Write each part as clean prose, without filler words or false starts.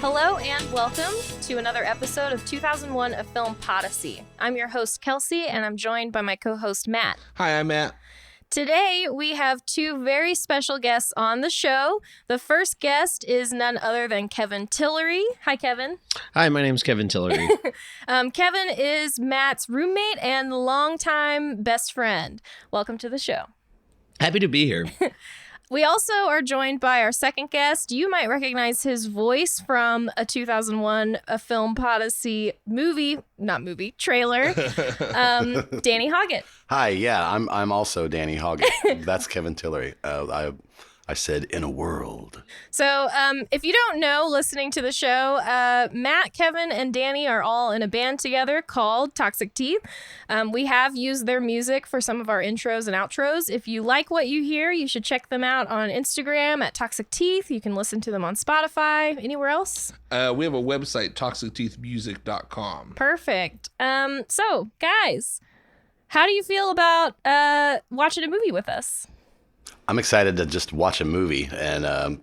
Hello and welcome to another episode of 2001 A Film Podyssey. I'm your host, Kelsey, and I'm joined by my co-host, Matt. Hi, I'm Matt. Today, we have two very special guests on the show. The first guest is none other than Kevin Tillery. Hi, Kevin. Hi, my name's Kevin Tillery. Kevin is Matt's roommate and longtime best friend. Welcome to the show. Happy to be here. We also are joined by our second guest. You might recognize his voice from a 2001 A Film Podyssey trailer. Danny Hoggett. Hi, yeah, I'm also Danny Hoggett. That's Kevin Tillery. I said in a world. So if you don't know, listening to the show, Matt, Kevin, and Danny are all in a band together called Toxic Teeth. We have used their music for some of our intros and outros. If you like what you hear, you should check them out on Instagram at Toxic Teeth. You can listen to them on Spotify. Anywhere else? We have a website, toxicteethmusic.com. Perfect. So, guys, how do you feel about watching a movie with us? I'm excited to just watch a movie, and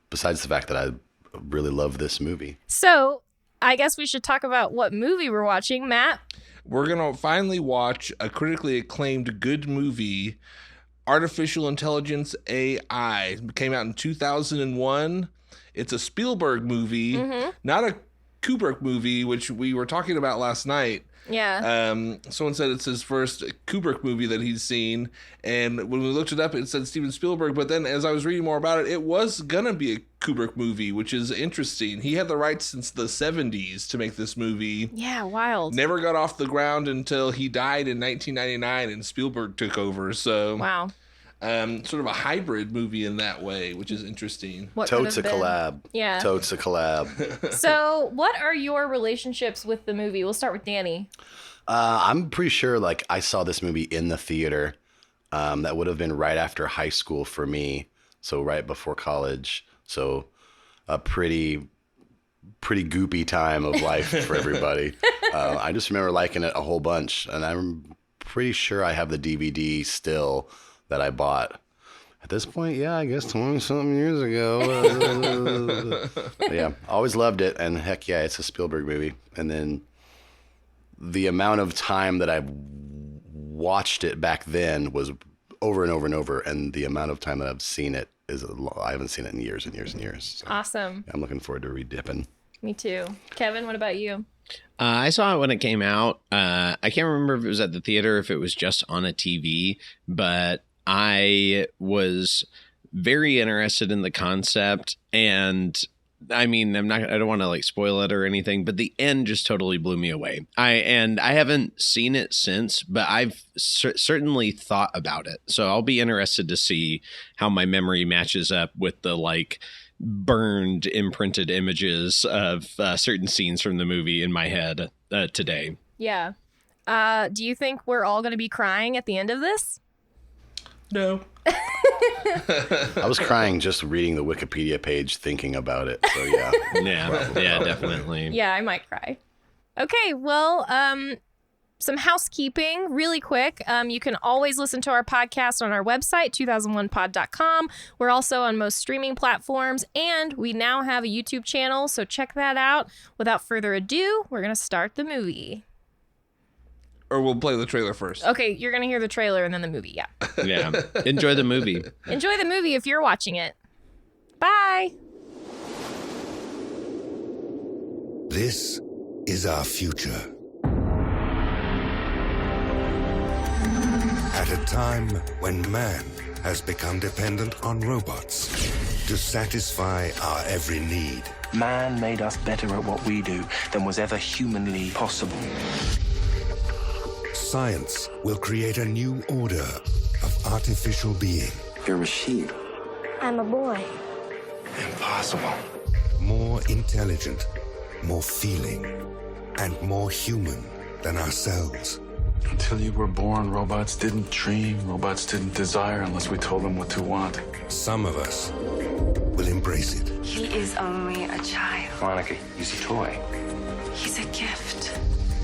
besides the fact that I really love this movie. So, I guess we should talk about what movie we're watching. Matt? We're going to finally watch a critically acclaimed good movie, Artificial Intelligence AI. It came out in 2001. It's a Spielberg movie, not a Kubrick movie, which we were talking about last night. Yeah. Someone said it's his first Kubrick movie that he's seen, and when we looked it up, it said Steven Spielberg, but then as I was reading more about it, it was gonna be a Kubrick movie, which is interesting. He had the rights since the 70s to make this movie. Yeah, wild. Never got off the ground until he died in 1999 and Spielberg took over, so... Wow. Sort of a hybrid movie in that way, which is interesting. Totes a collab. Yeah. Totes a collab. So, what are your relationships with the movie? We'll start with Danny. I'm pretty sure, I saw this movie in the theater. That would have been right after high school for me, so right before college. So, a pretty goopy time of life for everybody. I just remember liking it a whole bunch, and I'm pretty sure I have the DVD still that I bought. At this point, yeah, I guess 20-something years ago. Yeah, always loved it, and heck yeah, it's a Spielberg movie. And then the amount of time that I've watched it back then was over and over and over, and the amount of time that I've seen it is I haven't seen it in years and years and years. So Awesome. I'm looking forward to redipping. Me too. Kevin, what about you? I saw it when it came out. I can't remember if it was at the theater, if it was just on a TV, but I was very interested in the concept, and I mean, I don't want to spoil it or anything, but the end just totally blew me away. I haven't seen it since, but I've certainly thought about it. So I'll be interested to see how my memory matches up with the burned imprinted images of certain scenes from the movie in my head today. Yeah. Do you think we're all going to be crying at the end of this? No. I was crying just reading the Wikipedia page thinking about it. So yeah. Yeah, definitely. Yeah, I might cry. Okay, well, some housekeeping really quick. You can always listen to our podcast on our website, 2001pod.com. We're also on most streaming platforms, and we now have a YouTube channel, so check that out. Without further ado, we're going to start the movie. Or we'll play the trailer first. Okay, you're going to hear the trailer and then the movie, yeah. Yeah. Enjoy the movie. Enjoy the movie if you're watching it. Bye. This is our future. At a time when man has become dependent on robots to satisfy our every need. Man made us better at what we do than was ever humanly possible. Science will create a new order of artificial being. You're a machine. I'm a boy. Impossible. More intelligent, more feeling, and more human than ourselves. Until you were born, robots didn't dream, robots didn't desire unless we told them what to want. Some of us will embrace it. He is only a child. Monica, he's a toy. He's a gift.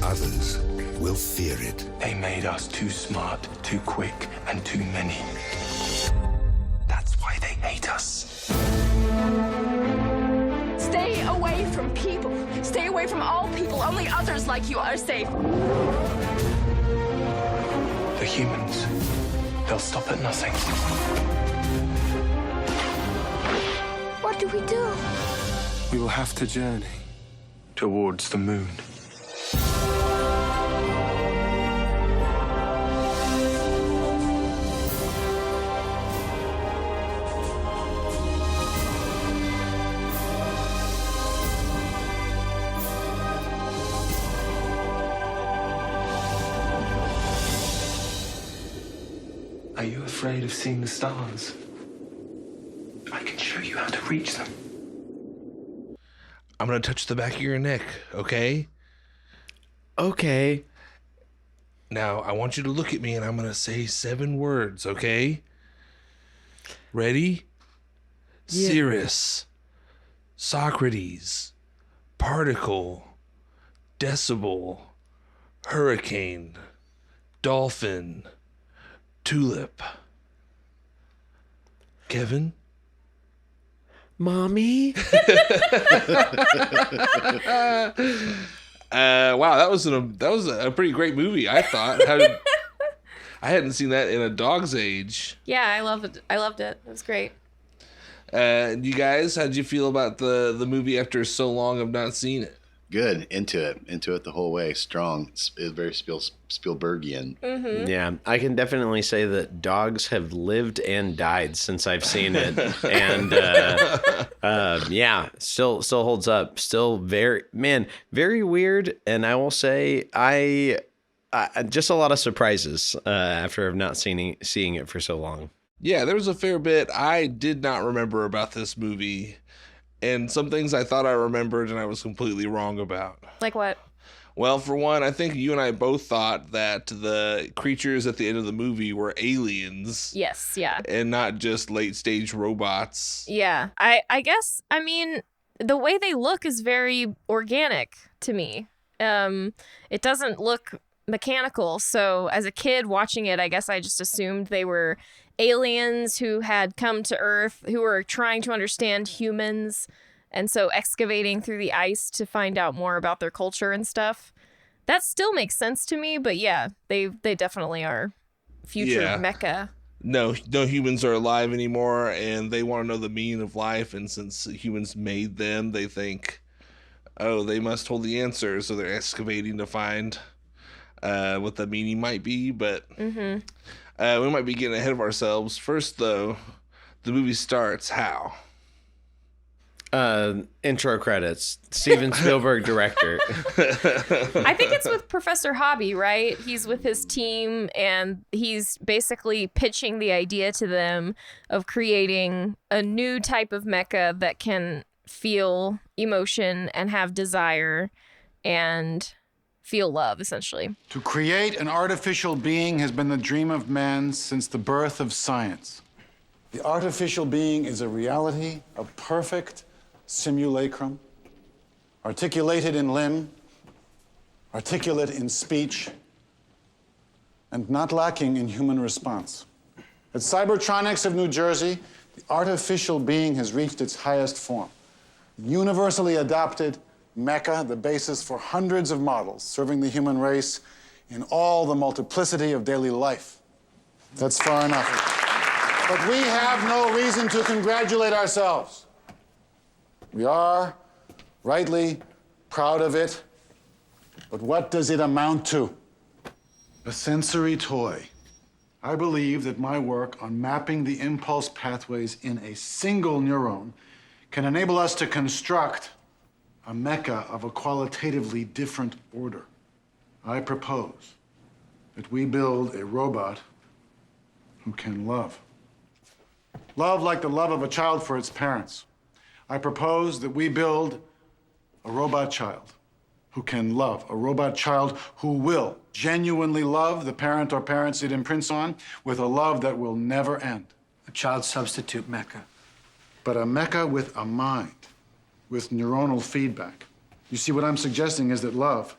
Others will fear it. They made us too smart, too quick, and too many. That's why they hate us. Stay Only others like you are safe. The humans, they'll stop at nothing. What do we do? We will have to journey towards the moon. Are you afraid of seeing the stars? I can show you how to reach them. I'm going to touch the back of your neck, okay? Okay. Now, I want you to look at me and I'm going to say 7 words, okay? Ready? Yeah. Cirrus, Socrates, particle, decibel, hurricane, dolphin, tulip. Kevin? Mommy? Wow, that was a pretty great movie, I thought. I hadn't seen that in a dog's age. Yeah, I loved it. It was great. You guys, how'd you feel about the movie after so long of not seeing it? Good. Into it the whole way. Strong. It's very Spielbergian. Mm-hmm. Yeah, I can definitely say that dogs have lived and died since I've seen it, and yeah, still holds up. Still very weird. And I will say, I just a lot of surprises after I've not seeing it for so long. Yeah, there was a fair bit I did not remember about this movie. And some things I thought I remembered and I was completely wrong about. Like what? Well, for one, I think you and I both thought that the creatures at the end of the movie were aliens. Yes, yeah. And not just late-stage robots. Yeah. I guess, I mean, the way they look is very organic to me. It doesn't look mechanical. So as a kid watching it, I guess I just assumed they were aliens who had come to Earth, who were trying to understand humans, and so excavating through the ice to find out more about their culture and stuff. That still makes sense to me, but yeah, they definitely are future mecha. No humans are alive anymore, and they want to know the meaning of life, and since humans made them, they think, oh, they must hold the answer, so they're excavating to find what the meaning might be, but... Mm-hmm. We might be getting ahead of ourselves. First, though, the movie starts how? Intro credits. Steven Spielberg, director. I think it's with Professor Hobby, right? He's with his team, and he's basically pitching the idea to them of creating a new type of mecha that can feel emotion and have desire and feel love, essentially. To create an artificial being has been the dream of man since the birth of science. The artificial being is a reality, a perfect simulacrum, articulated in limb, articulate in speech, and not lacking in human response. At Cybertronics of New Jersey, the artificial being has reached its highest form. Universally adopted mecha, the basis for hundreds of models serving the human race in all the multiplicity of daily life. That's far enough. But we have no reason to congratulate ourselves. We are rightly proud of it, but what does it amount to? A sensory toy. I believe that my work on mapping the impulse pathways in a single neuron can enable us to construct a mecha of a qualitatively different order. I propose that we build a robot who can love. Love like the love of a child for its parents. I propose that we build a robot child who can love, a robot child who will genuinely love the parent or parents it imprints on with a love that will never end. A child substitute mecha. But a mecha with a mind, with neuronal feedback. You see, what I'm suggesting is that love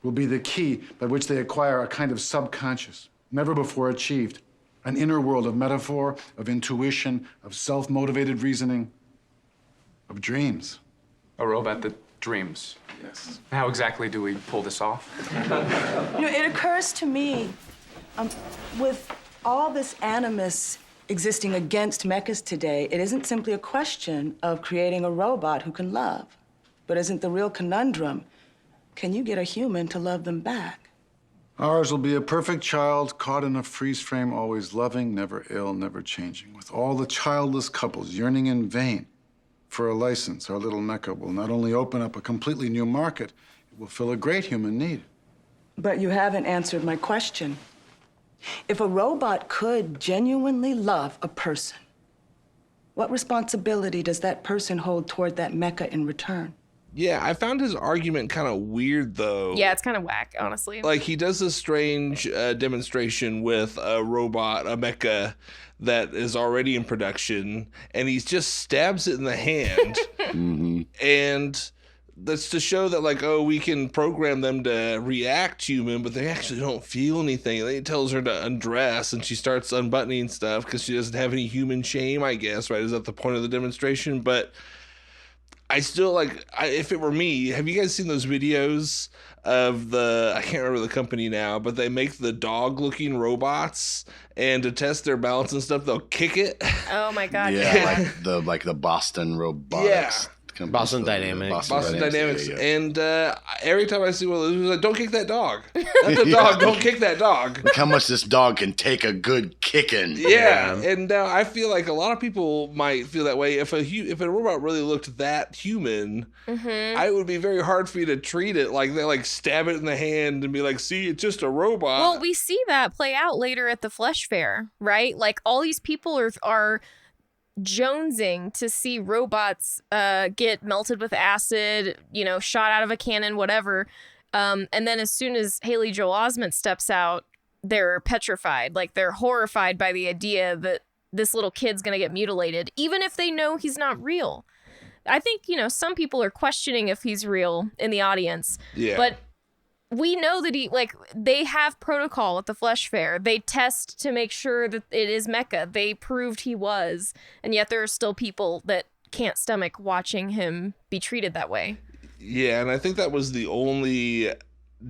will be the key by which they acquire a kind of subconscious, never before achieved, an inner world of metaphor, of intuition, of self-motivated reasoning, of dreams. A robot that Dreams. Yes. How exactly do we pull this off? It occurs to me, with all this animus existing against mechas today, it isn't simply a question of creating a robot who can love, but isn't the real conundrum, can you get a human to love them back? Ours will be a perfect child caught in a freeze frame, always loving, never ill, never changing. With all the childless couples yearning in vain for a license, our little mecha will not only open up a completely new market, it will fill a great human need. But you haven't answered my question. If a robot could genuinely love a person, what responsibility does that person hold toward that mecha in return? Yeah, I found his argument kind of weird, though. Yeah, it's kind of whack, honestly. Like, he does this strange demonstration with a robot, a mecha, that is already in production, and he just stabs it in the hand. And that's to show that, like, oh, we can program them to react human, but they actually don't feel anything. And then he tells her to undress, and she starts unbuttoning stuff because she doesn't have any human shame, I guess, right? Is that the point of the demonstration? But I still, like, if it were me, have you guys seen those videos of I can't remember the company now, but they make the dog-looking robots, and to test their balance and stuff, they'll kick it. Oh my God. Yeah, like the Boston Robotics. Yeah. Boston Dynamics. Boston Dynamics. Yeah. And every time I see one of those, it's like, don't kick that dog. That's a dog. Don't kick that dog. Look how much this dog can take a good kicking. Yeah. And now I feel like a lot of people might feel that way. If a robot really looked that human, it would be very hard for you to treat it like they like stab it in the hand and be like, see, it's just a robot. Well, we see that play out later at the Flesh Fair, right? Like all these people are jonesing to see robots get melted with acid, shot out of a cannon, whatever. And then as soon as Haley Joel Osment steps out, they're petrified. Like they're horrified by the idea that this little kid's going to get mutilated, even if they know he's not real. I think, some people are questioning if he's real in the audience. Yeah. But we know that they have protocol at the Flesh Fair. They test to make sure that it is mecha. They proved he was. And yet there are still people that can't stomach watching him be treated that way. Yeah, and I think that was the only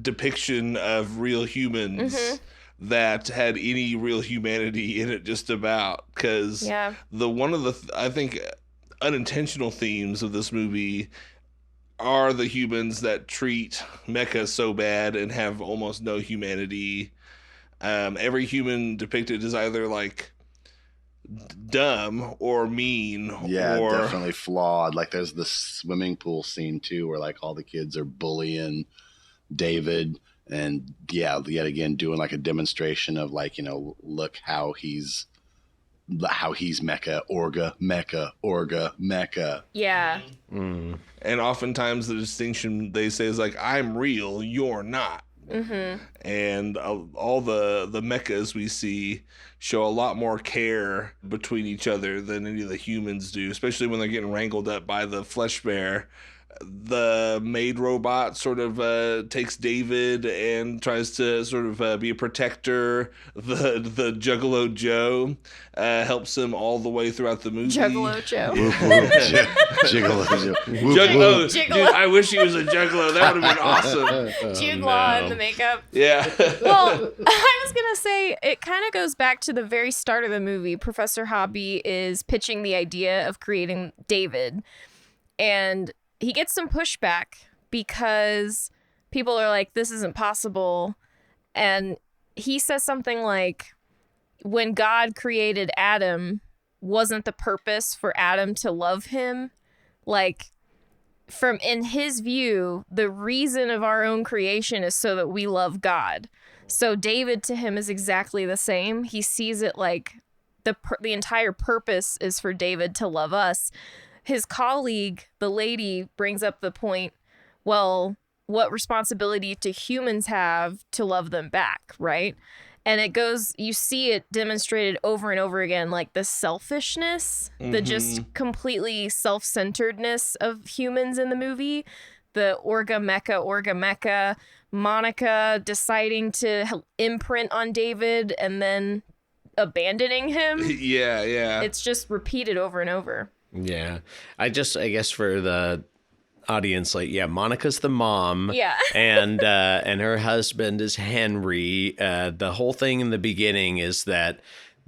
depiction of real humans that had any real humanity in it, just about. Because one of the, I think, unintentional themes of this movie are the humans that treat mecha so bad and have almost no humanity. Every human depicted is either like dumb or mean. Yeah, or definitely flawed. Like there's the swimming pool scene too, where like all the kids are bullying David, and yet again doing like a demonstration of like, look how he's mecha, mecha. Yeah. And oftentimes the distinction they say is like, I'm real, you're not. And all the mechas we see show a lot more care between each other than any of the humans do, especially when they're getting wrangled up by the Flesh Bear. The maid robot sort of takes David and tries to sort of be a protector. The Juggalo Joe helps him all the way throughout the movie. Juggalo Joe. Juggalo Joe. Juggalo. Dude, I wish he was a Juggalo. That would have been awesome. Jude Law in the makeup. Yeah. Well, I was going to say, it kind of goes back to the very start of the movie. Professor Hobby is pitching the idea of creating David. And he gets some pushback because people are like, this isn't possible. And he says something like, when God created Adam, wasn't the purpose for Adam to love him? Like, in his view, the reason of our own creation is so that we love God. So David to him is exactly the same. He sees it like the entire purpose is for David to love us. His colleague, the lady, brings up the point, well, what responsibility do humans have to love them back, right? And it goes, you see it demonstrated over and over again, like the selfishness, the just completely self-centeredness of humans in the movie. The Orga Mecha, Monica deciding to imprint on David and then abandoning him. Yeah. It's just repeated over and over. Yeah. I guess for the audience, like, yeah, Monica's the mom. Yeah. and her husband is Henry. The whole thing in the beginning is that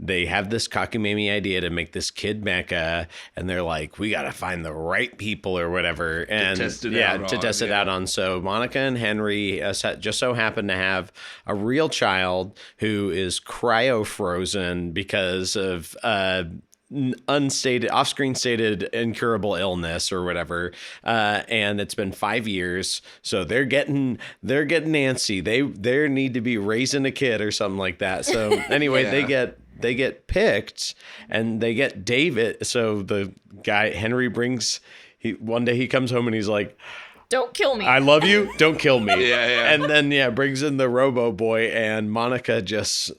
they have this cockamamie idea to make this kid mecha, and they're like, we got to find the right people or whatever. And to test it out on. So Monica and Henry just so happen to have a real child who is cryo-frozen because of off-screen stated incurable illness or whatever, and it's been 5 years, so they're getting antsy. They need to be raising a kid or something like that. So anyway, they get picked, and they get David. So the guy Henry one day he comes home and he's like, don't kill me. I love you. Don't kill me. Yeah. And then, brings in the Robo Boy, and Monica just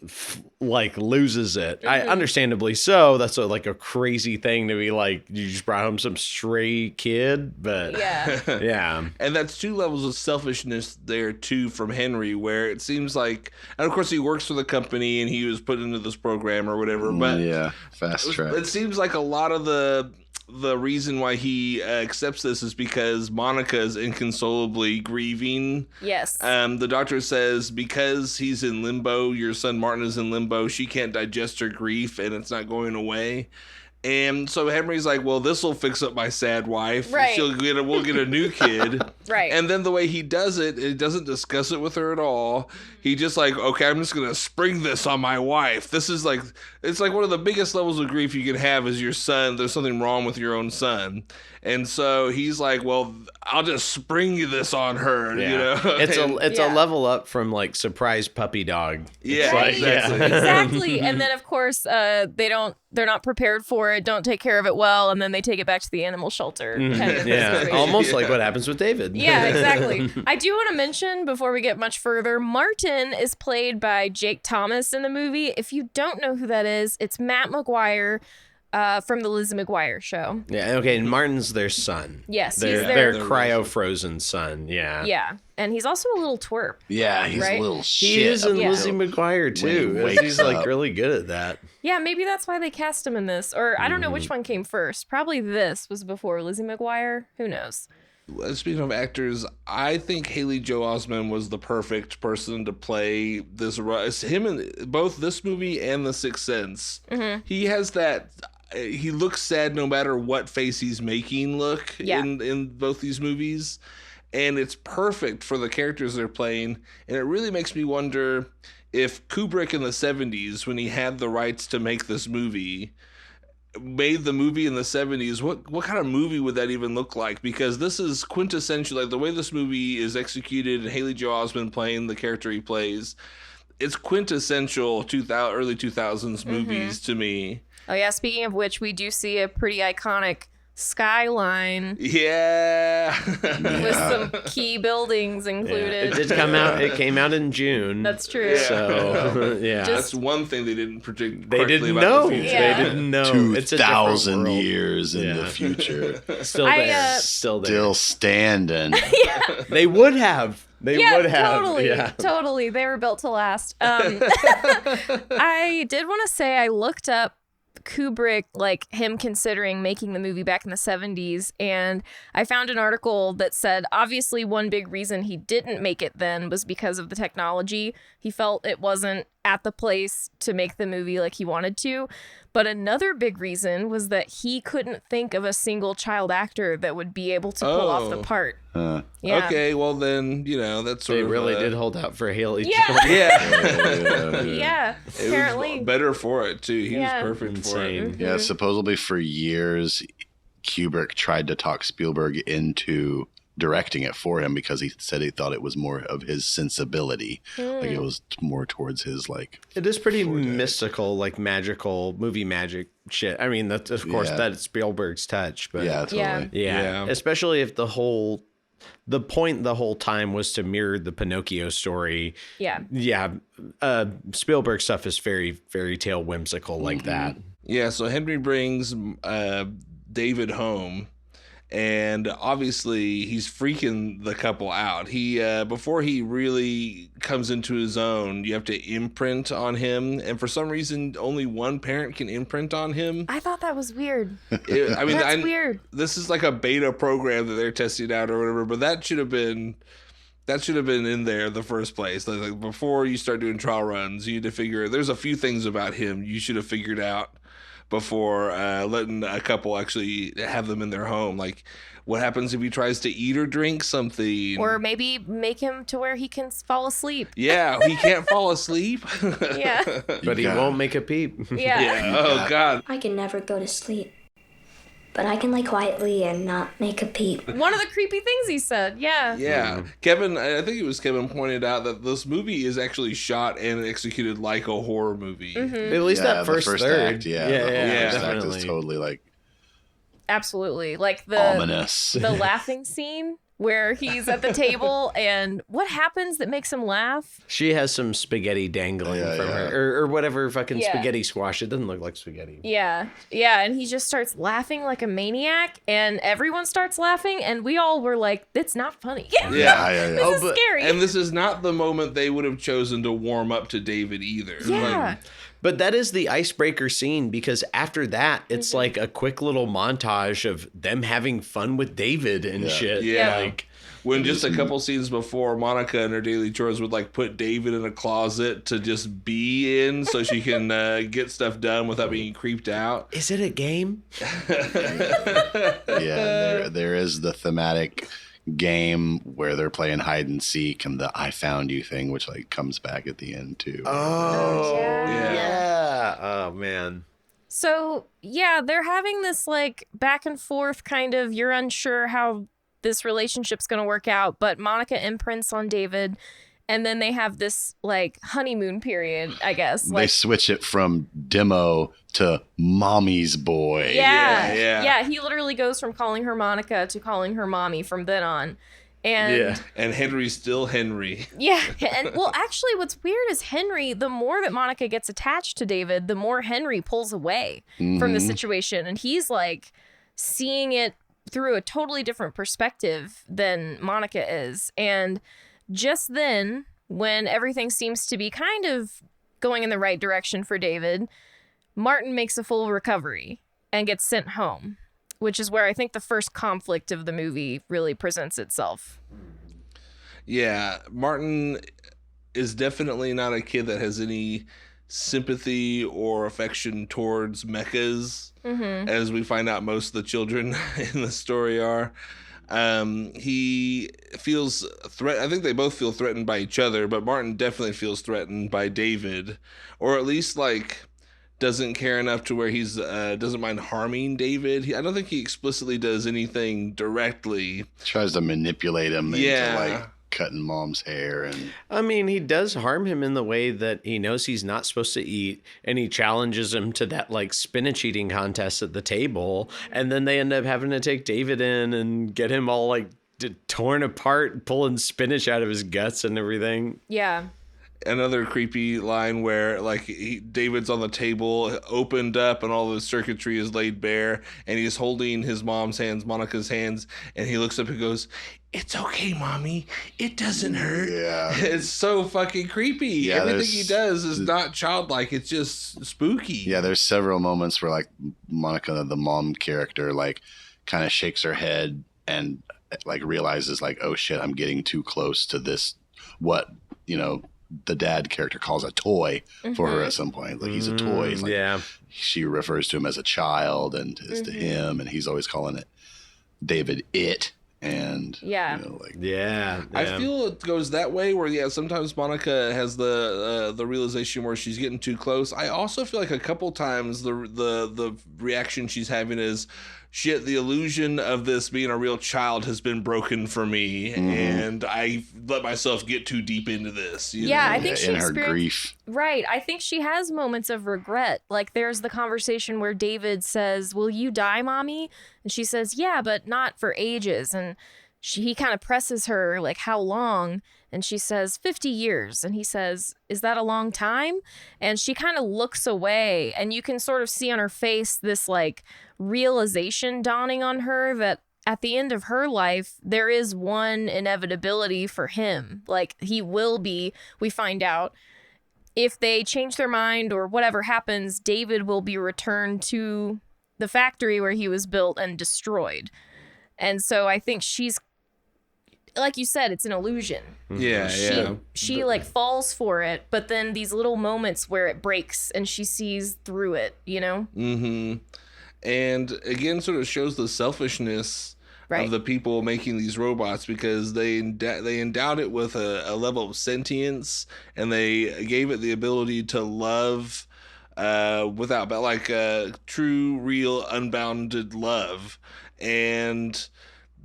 loses it. Mm-hmm. Understandably so. That's a crazy thing to be like, you just brought home some stray kid. But yeah. And that's two levels of selfishness there too from Henry, where it seems like, and of course he works for the company and he was put into this program or whatever. But fast track. It seems like a lot of the reason why he accepts this is because Monica is inconsolably grieving. Yes. The doctor says because he's in limbo, your son Martin is in limbo, she can't digest her grief and it's not going away. And so Henry's like, well, this will fix up my sad wife. Right. We'll get a new kid. Right. And then the way he does it, it doesn't discuss it with her at all. He just okay, I'm just going to spring this on my wife. This is it's like one of the biggest levels of grief you can have is your son. There's something wrong with your own son. And so he's like, well, I'll just spring this on her. Yeah. You know? It's a level up from surprise puppy dog. Yeah, Right? exactly. Exactly. And then of course they're not prepared for it, don't take care of it well, and then they take it back to the animal shelter. Kind of situation. Almost like what happens with David. Yeah, exactly. I do want to mention before we get much further, Martin is played by Jake Thomas in the movie. If you don't know who that is, it's Matt McGuire from the Lizzie McGuire show. Yeah, okay, and Martin's their son. Yes, their cryo-frozen son, yeah. Yeah, and he's also a little twerp. Yeah, he's right? a little shit. He is in Yeah. Lizzie McGuire, too. When he wakes He's up. really good at that. Yeah, maybe that's why they cast him in this. Or I don't know which one came first. Probably this was before Lizzie McGuire. Who knows? Speaking of actors, I think Haley Joel Osment was the perfect person to play this. Him in both this movie and The Sixth Sense. Mm-hmm. He has that. He looks sad no matter what face he's making look in both these movies. And it's perfect for the characters they're playing. And it really makes me wonder if Kubrick in the 70s, when he had the rights to make this movie, made the movie in the 70s, what kind of movie would that even look like? Because this is quintessential, the way this movie is executed and Haley Joel Osment playing the character he plays, it's quintessential early 2000s movies to me. Oh yeah, speaking of which, we do see a pretty iconic skyline. Yeah. With some key buildings included. It did come out. It came out in June. That's true. So yeah, That's one thing they didn't predict. They correctly didn't about know. the future. Yeah. They didn't know. 2,000 years in the future. Still there. Still there. Still standing. They would have. They would have. Totally, totally. They were built to last. I did want to say I looked up Kubrick, him considering making the movie back in the 70s, and I found an article that said obviously one big reason he didn't make it then was because of the technology. He felt it wasn't at the place to make the movie like he wanted to. But another big reason was that he couldn't think of a single child actor that would be able to pull off the part. Yeah. Okay, well then, that's sort They of... really did hold out for Haley. Yeah. Yeah. Yeah, apparently. It was better for it, too. He was perfect for it. Insane. Yeah, supposedly for years, Kubrick tried to talk Spielberg into directing it for him because he said he thought it was more of his sensibility. It was more towards his It is pretty mystical, magical movie magic shit. I mean, that's of course that's Spielberg's touch, but yeah, totally. Yeah. Especially if the point the whole time was to mirror the Pinocchio story. Yeah. Spielberg stuff is very fairy tale whimsical like that. Yeah, so Henry brings David home, And obviously he's freaking the couple out. He before he really comes into his own, you have to imprint on him, and for some reason only one parent can imprint on him. I thought that was weird. That's weird. This is like a beta program that they're testing out or whatever, but that should have been in there in the first place. Like before you start doing trial runs, you need to figure there's a few things about him you should have figured out before letting a couple actually have them in their home. Like, what happens if he tries to eat or drink something? Or maybe make him to where he can fall asleep. Yeah, he can't fall asleep. Yeah. But he won't make a peep. Yeah. Oh, God. I can never go to sleep, but I can lay quietly and not make a peep. One of the creepy things he said. Yeah. Yeah. Kevin, I think it was Kevin pointed out that this movie is actually shot and executed like a horror movie. Mm-hmm. At least that first third. Act, yeah, first act definitely. is totally like Absolutely. Like the ominous. The laughing scene where he's at the table and what happens that makes him laugh? She has some spaghetti dangling from her, or whatever fucking Yeah. spaghetti squash. It doesn't look like spaghetti. Yeah. Yeah. And he just starts laughing like a maniac, and everyone starts laughing, and we all were like, it's not funny. This is scary. And this is not the moment they would have chosen to warm up to David either. Yeah. But that is the icebreaker scene, because after that, it's like a quick little montage of them having fun with David and shit. Yeah. Like, when just a couple scenes before, Monica and her daily chores would like put David in a closet to just be in so she can get stuff done without being creeped out. Is it a game? Yeah, there is the thematic game where they're playing hide and seek and the I found you thing, which like comes back at the end too. Oh, yeah. Oh, man. So, yeah, they're having this like back and forth kind of, you're unsure how this relationship's going to work out, but Monica imprints on David, and then they have this like honeymoon period, I guess. They Like, switch it from demo to mommy's boy. yeah. He literally goes from calling her Monica to calling her mommy from then on. And And Henry's still Henry. yeah. And well, actually, what's weird is Henry, the more that Monica gets attached to David, the more Henry pulls away from the situation. And he's like seeing it through a totally different perspective than Monica is. And just then, when everything seems to be kind of going in the right direction for David, Martin makes a full recovery and gets sent home, which is where I think the first conflict of the movie really presents itself. Yeah, Martin is definitely not a kid that has any sympathy or affection towards mechas, as we find out most of the children in the story are. He feels I think they both feel threatened by each other, but Martin definitely feels threatened by David, or at least like doesn't care enough to where he's doesn't mind harming David. I don't think he explicitly does anything directly. Tries to manipulate him into like cutting mom's hair. And I mean, he does harm him in the way that he knows he's not supposed to eat, and he challenges him to that like spinach eating contest at the table, and then they end up having to take David in and get him all like torn apart, pulling spinach out of his guts and everything. Yeah. Another creepy line where like David's on the table opened up and all the circuitry is laid bare, and he's holding his mom's hands, Monica's hands, and he looks up and goes, "It's okay, mommy. It doesn't hurt." Yeah. It's so fucking creepy. Yeah, Everything he does is not childlike. It's just spooky. yeah, there's several moments where like Monica, the mom character, like kind of shakes her head and like realizes like, oh shit, I'm getting too close to this, what, you know, the dad character calls a toy for her at some point. Like he's a toy. It's like, she refers to him as a child and is to him, and he's always calling it David it. And you know, like I feel it goes that way where sometimes Monica has the realization where she's getting too close. I also feel like a couple times the reaction she's having is, shit, the illusion of this being a real child has been broken for me, and I let myself get too deep into this. You know? I think she in her grief. Right. I think she has moments of regret. Like there's the conversation where David says, "Will you die, mommy?" And she says, "Yeah, but not for ages." And he kind of presses her like, "How long?" And she says, 50 years. And he says, "Is that a long time?" And she kind of looks away, and you can sort of see on her face this like realization dawning on her that at the end of her life, there is one inevitability for him. Like, he will be, we find out, if they change their mind or whatever happens, David will be returned to the factory where he was built and destroyed. And so I think she's, like you said, it's an illusion. Yeah, She like falls for it, but then these little moments where it breaks and she sees through it, you know? Mm-hmm. And again, sort of shows the selfishness of the people making these robots, because they endowed it with a level of sentience, and they gave it the ability to love without, but like true, real, unbounded love. And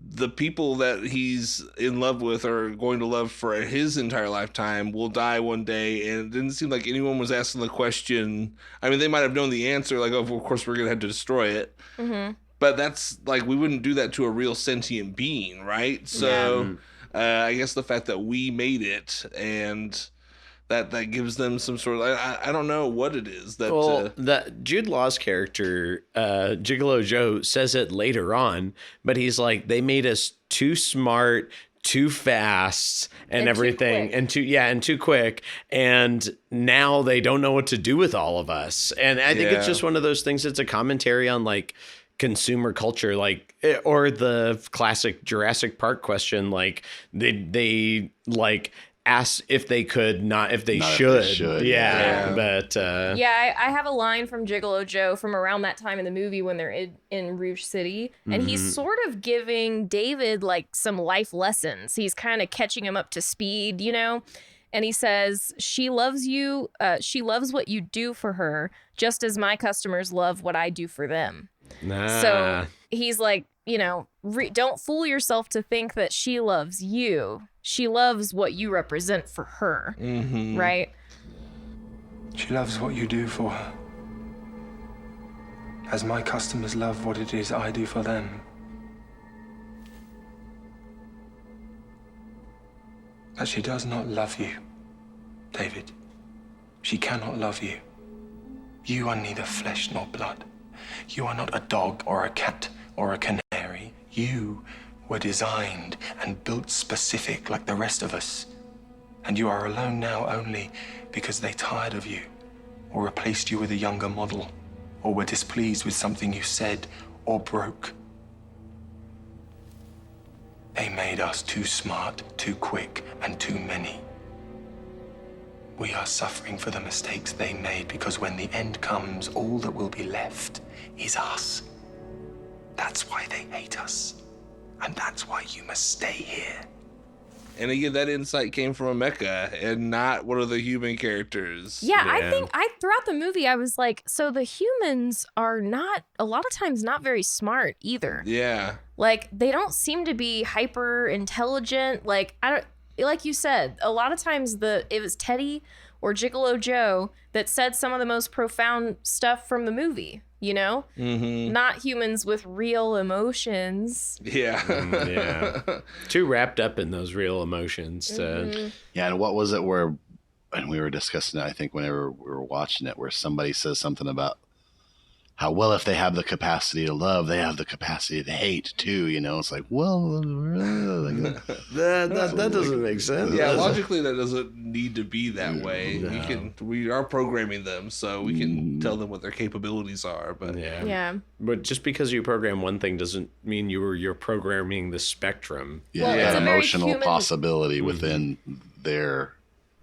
the people that he's in love with are going to love for his entire lifetime will die one day, and it didn't seem like anyone was asking the question. I mean, they might have known the answer, like, oh, of course we're gonna have to destroy it. Mm-hmm. But that's like, we wouldn't do that to a real sentient being, right? So I guess the fact that we made it, and that gives them some sort of, I don't know what it is that. Well, that Jude Law's character, Gigolo Joe, says it later on, but he's like, they made us too smart, too fast, and everything, and too quick, and now they don't know what to do with all of us. And I think it's just one of those things. It's a commentary on like consumer culture, like, or the classic Jurassic Park question, like they like asked if they could, not if they should. Yeah. But I have a line from Gigolo Joe from around that time in the movie when they're in Rouge City, and he's sort of giving David like some life lessons. He's kind of catching him up to speed, you know. And he says, she loves you. She loves what you do for her, just as my customers love what I do for them. So he's like, you know, don't fool yourself to think that she loves you. She loves what you represent for her, right? She loves what you do for her, as my customers love what it is I do for them. But she does not love you, David. She cannot love you. You are neither flesh nor blood. You are not a dog or a cat or a canary. You were designed and built specific like the rest of us. And you are alone now only because they tired of you, or replaced you with a younger model, or were displeased with something you said or broke. They made us too smart, too quick, and too many. We are suffering for the mistakes they made, because when the end comes, all that will be left is us. That's why they hate us. And that's why you must stay here. And again, that insight came from a mecha and not one of the human characters. Yeah, I think throughout the movie, I was like, so the humans are not, a lot of times, not very smart either. Yeah. Like, they don't seem to be hyper intelligent. Like, like you said, a lot of times it was Teddy or Gigolo Joe that said some of the most profound stuff from the movie, you know? Not humans with real emotions. Yeah. Too wrapped up in those real emotions. Yeah, and what was it where, and we were discussing it, I think, whenever we were watching it, where somebody says something about how, well, if they have the capacity to love, they have the capacity to hate too, you know? It's like, well, that doesn't make sense. Yeah, logically that doesn't need to be that way. No. We are programming them, so we can tell them what their capabilities are. But But just because you program one thing doesn't mean you're programming the spectrum. Yeah, that emotional possibility within their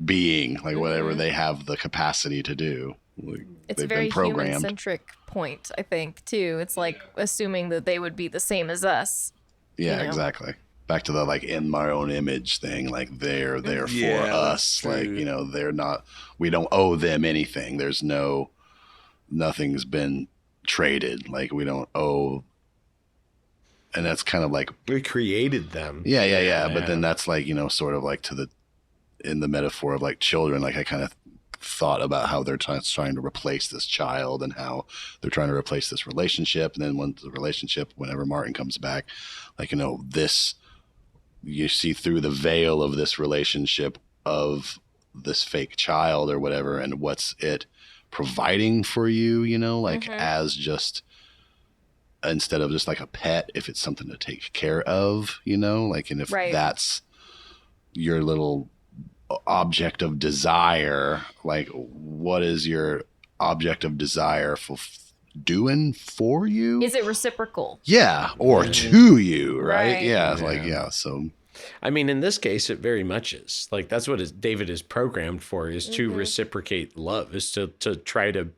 being, like whatever they have the capacity to do. Like, it's a very human-centric point, I think, too. It's like assuming that they would be the same as us. Yeah, you know? Exactly. Back to the like in my own image thing, like they're there for us. Like, you know, they're not, we don't owe them anything. There's nothing's been traded. Like we don't owe. And that's kind of like, we created them. Yeah. But then that's like, you know, sort of like in the metaphor of like children, like I kind of thought about how they're trying to replace this child and how they're trying to replace this relationship. And then whenever Martin comes back, like, you know, you see through the veil of this relationship of this fake child or whatever, and what's it providing for you, you know, like as just instead of just like a pet, if it's something to take care of, you know, like, and if that's your little object of desire, like what is your object of desire doing for you? Is it reciprocal? Yeah, or to you, right? Yeah, like so. I mean, in this case, it very much is. Like, that's what David is programmed for, is to reciprocate love, is to try to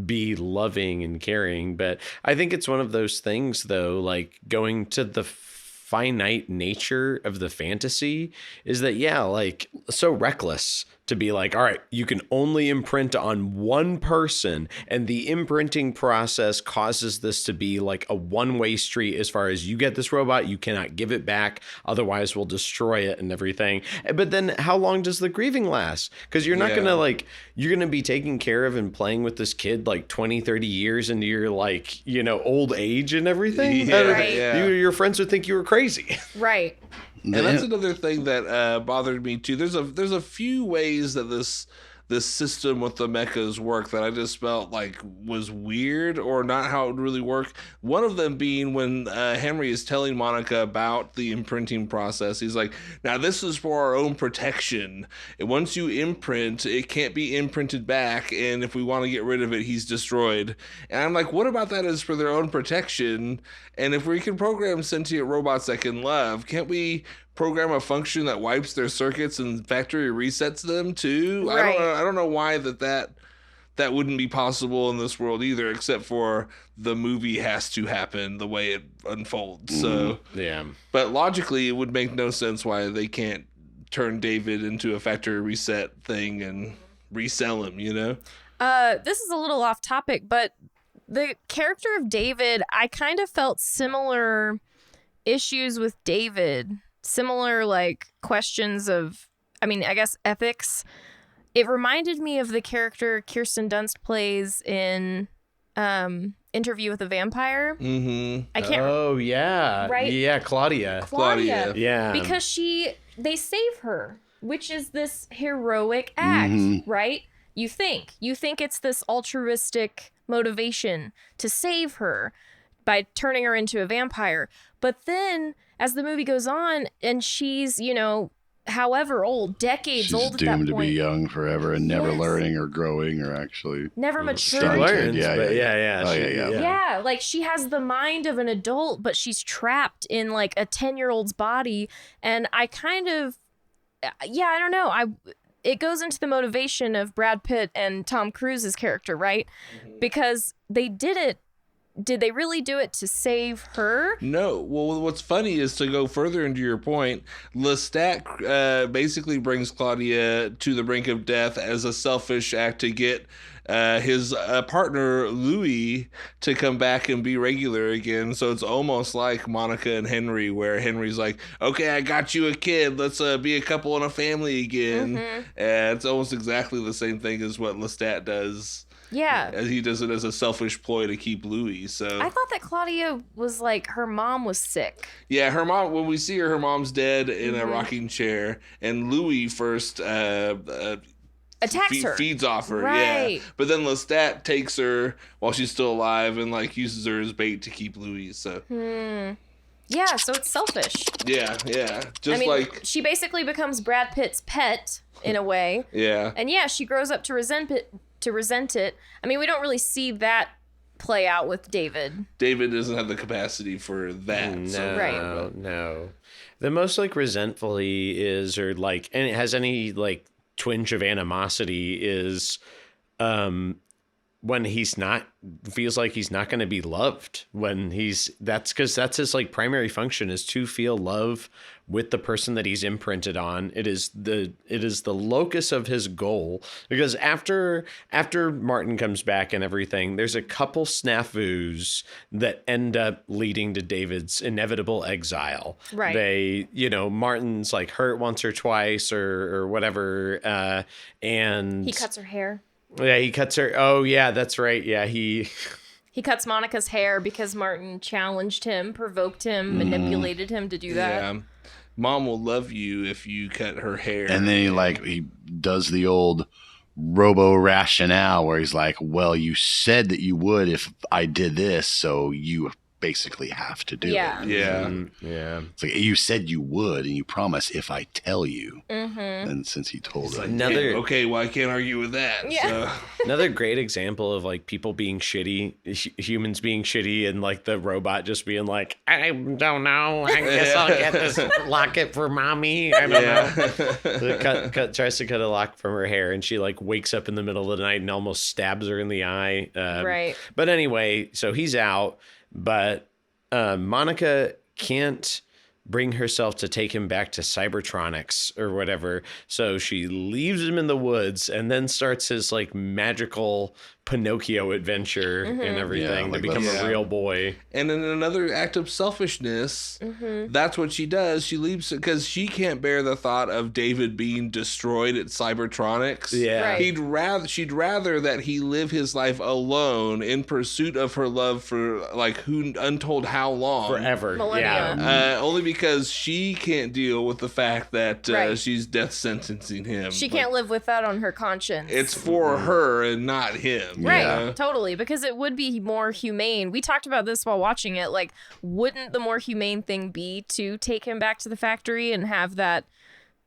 be loving and caring. But I think it's one of those things, though, like going to the finite nature of the fantasy is that, like, so reckless to be like, all right, you can only imprint on one person, and the imprinting process causes this to be like a one-way street as far as you get this robot, you cannot give it back, otherwise we'll destroy it and everything. But then how long does the grieving last? Because you're not gonna like, you're gonna be taking care of and playing with this kid like 20, 30 years into your, like, you know, old age and everything. Your friends would think you were crazy. Right. And that's another thing that bothered me too. There's a few ways that this system with the mechas work that I just felt like was weird or not how it would really work. One of them being when Henry is telling Monica about the imprinting process. He's like, now this is for our own protection. And once you imprint, it can't be imprinted back. And if we want to get rid of it, he's destroyed. And I'm like, what about that is for their own protection? And if we can program sentient robots that can love, can't we program a function that wipes their circuits and factory resets them too? Right. I don't know why that wouldn't be possible in this world either, except for the movie has to happen the way it unfolds. So but logically it would make no sense why they can't turn David into a factory reset thing and resell him, you know? This is a little off topic, but the character of David, I kind of felt similar issues with David. Similar, like, questions of, I mean, I guess ethics. It reminded me of the character Kirsten Dunst plays in Interview with a Vampire. Mm-hmm. I can't. Oh yeah, right? Yeah, Claudia. Yeah, because they save her, which is this heroic act, right? You think it's this altruistic motivation to save her by turning her into a vampire, but then as the movie goes on and she's, you know, however old, decades old at that point. She's doomed to be young forever and never learning or growing or actually never maturing. Yeah. Like she has the mind of an adult, but she's trapped in like a 10-year-old's body. And I kind of, I don't know. It goes into the motivation of Brad Pitt and Tom Cruise's character, right? Because they did it. Did they really do it to save her? No. Well, what's funny is, to go further into your point, Lestat basically brings Claudia to the brink of death as a selfish act to get his partner, Louis, to come back and be regular again. So it's almost like Monica and Henry, where Henry's like, okay, I got you a kid. Let's be a couple and a family again. And it's almost exactly the same thing as what Lestat does. Yeah. As he does it as a selfish ploy to keep Louis. So I thought that Claudia was like, her mom was sick. Yeah, her mom, when we see her mom's dead in a rocking chair, and Louis first attacks her. Feeds off her, right. Yeah. But then Lestat takes her while she's still alive and like uses her as bait to keep Louis. So yeah, so it's selfish. Yeah. Just like she basically becomes Brad Pitt's pet in a way. Yeah. And yeah, she grows up to resent it. I mean, we don't really see that play out with David. David doesn't have the capacity for that. No. The most like resentfully is, or like, and it has any like twinge of animosity is when feels like he's not going to be loved, when that's because that's his like primary function, is to feel love with the person that he's imprinted on. It is the locus of his goal, because after Martin comes back and everything, there's a couple snafus that end up leading to David's inevitable exile. Right. Martin's like hurt once or twice or whatever. And he cuts her hair. Yeah, he cuts her. Oh, yeah, that's right. Yeah, he cuts Monica's hair because Martin challenged him, provoked him, manipulated him to do that. Yeah. Mom will love you if you cut her hair. And then he does the old robo rationale where he's like, well, you said that you would if I did this, so you basically have to do Yeah. it. Yeah. It's like, you said you would, and you promise if I tell you. Mm-hmm. And since he told her. Another okay, well I can't argue with that. Yeah. So. Another great example of like people being shitty, humans being shitty, and like the robot just being like, I don't know. I guess I'll get this locket for mommy. I don't know. Tries to cut a lock from her hair, and she like wakes up in the middle of the night and almost stabs her in the eye. Right. But anyway, so he's out, but Monica can't bring herself to take him back to Cybertronics or whatever. So she leaves him in the woods and then starts his like magical Pinocchio adventure and everything to become a real boy. And in another act of selfishness, that's what she does. She leaves because she can't bear the thought of David being destroyed at Cybertronics. Yeah. Right. She'd rather that he live his life alone in pursuit of her love for like who untold how long. Forever. Millennia. Yeah. Only because she can't deal with the fact that Right. she's death sentencing him. She can't live with that on her conscience. It's for her and not him. Right, Yeah. totally, because it would be more humane. We talked about this while watching it. Like, wouldn't the more humane thing be to take him back to the factory and have that,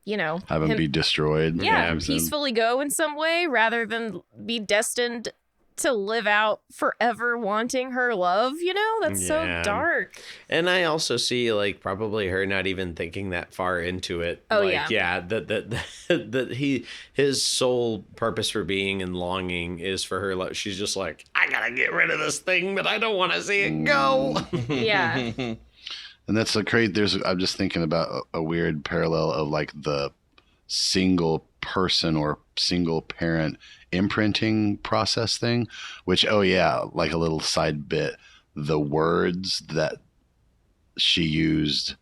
Have him be destroyed. yeah, peacefully go in some way rather than be destined to live out forever wanting her love, That's so dark. And I also see like probably her not even thinking that far into it. Oh, like, yeah. that his sole purpose for being and longing is for her love. She's just like, I gotta get rid of this thing, but I don't want to see it go. Yeah. And that's I'm just thinking about a weird parallel of like the single person or single parent imprinting process thing, which, like a little side bit, the words that she used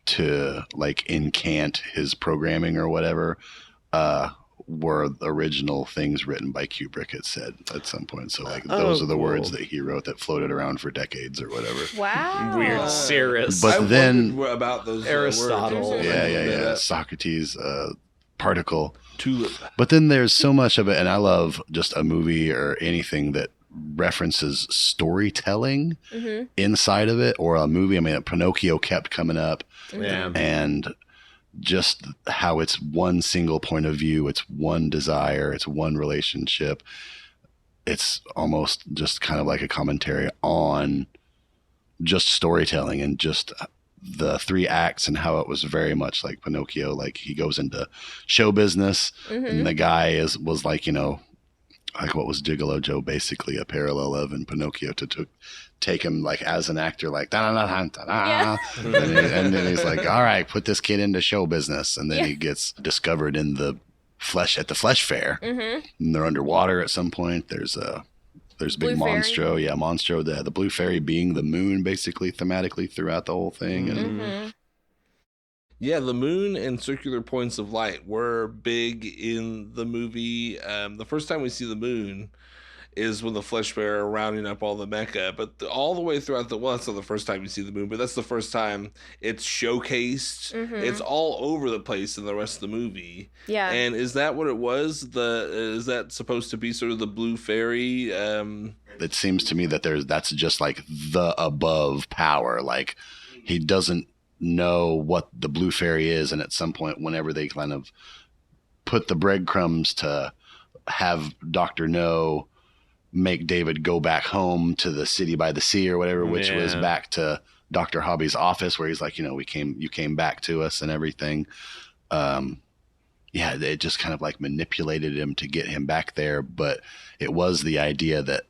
to like incant his programming or whatever were original things written by Kubrick, it said at some point. So like those are the words that he wrote that floated around for decades or whatever. Wow. Weird serious. But then about those Aristotle. words. Yeah. Socrates, particle. Tulip. But then there's so much of it, and I love just a movie or anything that references storytelling inside of it, or a movie. I mean, Pinocchio kept coming up, and just how it's one single point of view, it's one desire, it's one relationship. It's almost just kind of like a commentary on just storytelling and just the three acts and how it was very much like Pinocchio. Like he goes into show business and the guy was like, like what was Gigolo Joe basically a parallel of in Pinocchio to take him like as an actor, like da-da-da-da-da-da. And then he's like, all right, put this kid into show business. And then he gets discovered in the flesh at the flesh fair and they're underwater at some point. There's big Monstro. Yeah, Monstro, the blue fairy being the moon basically thematically throughout the whole thing. And yeah, the moon and circular points of light were big in the movie. The first time we see the moon is when the flesh bear are rounding up all the mecha, but all the way throughout that's not the first time you see the moon, but that's the first time it's showcased. It's all over the place in the rest of the movie. Yeah. And is that what it was? Is that supposed to be sort of the blue fairy? It seems to me that that's just like the above power. Like he doesn't know what the blue fairy is, and at some point whenever they kind of put the breadcrumbs to have Dr. No make David go back home to the city by the sea or whatever, which was back to Dr. Hobby's office where he's like, you came back to us and everything. It just kind of like manipulated him to get him back there. But it was the idea that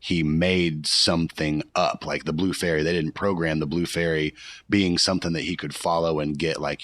he made something up, like the blue fairy. They didn't program the blue fairy being something that he could follow and get, like,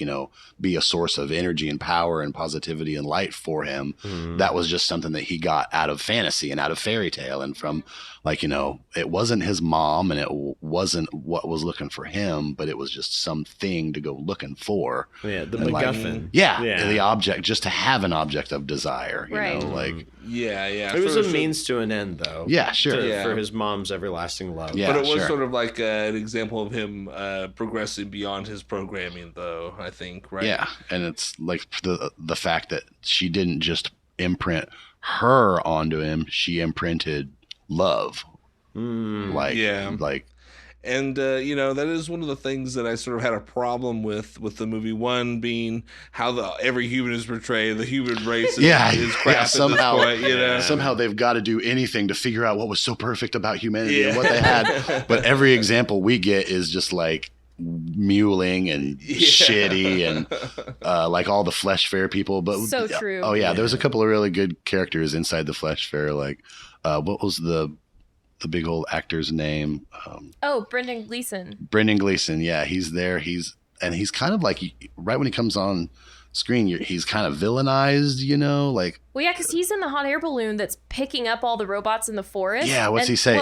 be a source of energy and power and positivity and light for him. That was just something that he got out of fantasy and out of fairy tale and from, like, it wasn't his mom and it wasn't what was looking for him, but it was just something to go looking for. Yeah, the and MacGuffin. The object, just to have an object of desire, you know, like. Yeah. It was a means to an end, though. Yeah, sure. For his mom's everlasting love. Yeah, but it was sort of like an example of him progressing beyond his programming, though, I think, right? Yeah, and it's like the fact that she didn't just imprint her onto him, she imprinted love. Like And that is one of the things that I sort of had a problem with the movie. One being how every human is portrayed. The human race is crap somehow, at this point. Somehow they've got to do anything to figure out what was so perfect about humanity and what they had. But every example we get is just like mewling and shitty and like all the flesh fair people. But so true. Oh yeah, there's a couple of really good characters inside the flesh fair. Like what was the big old actor's name? Brendan Gleeson. Brendan Gleeson, yeah, he's there. He's kind of like, right when he comes on screen, he's kind of villainized, like. Well, yeah, because he's in the hot air balloon that's picking up all the robots in the forest. Yeah, what's he say?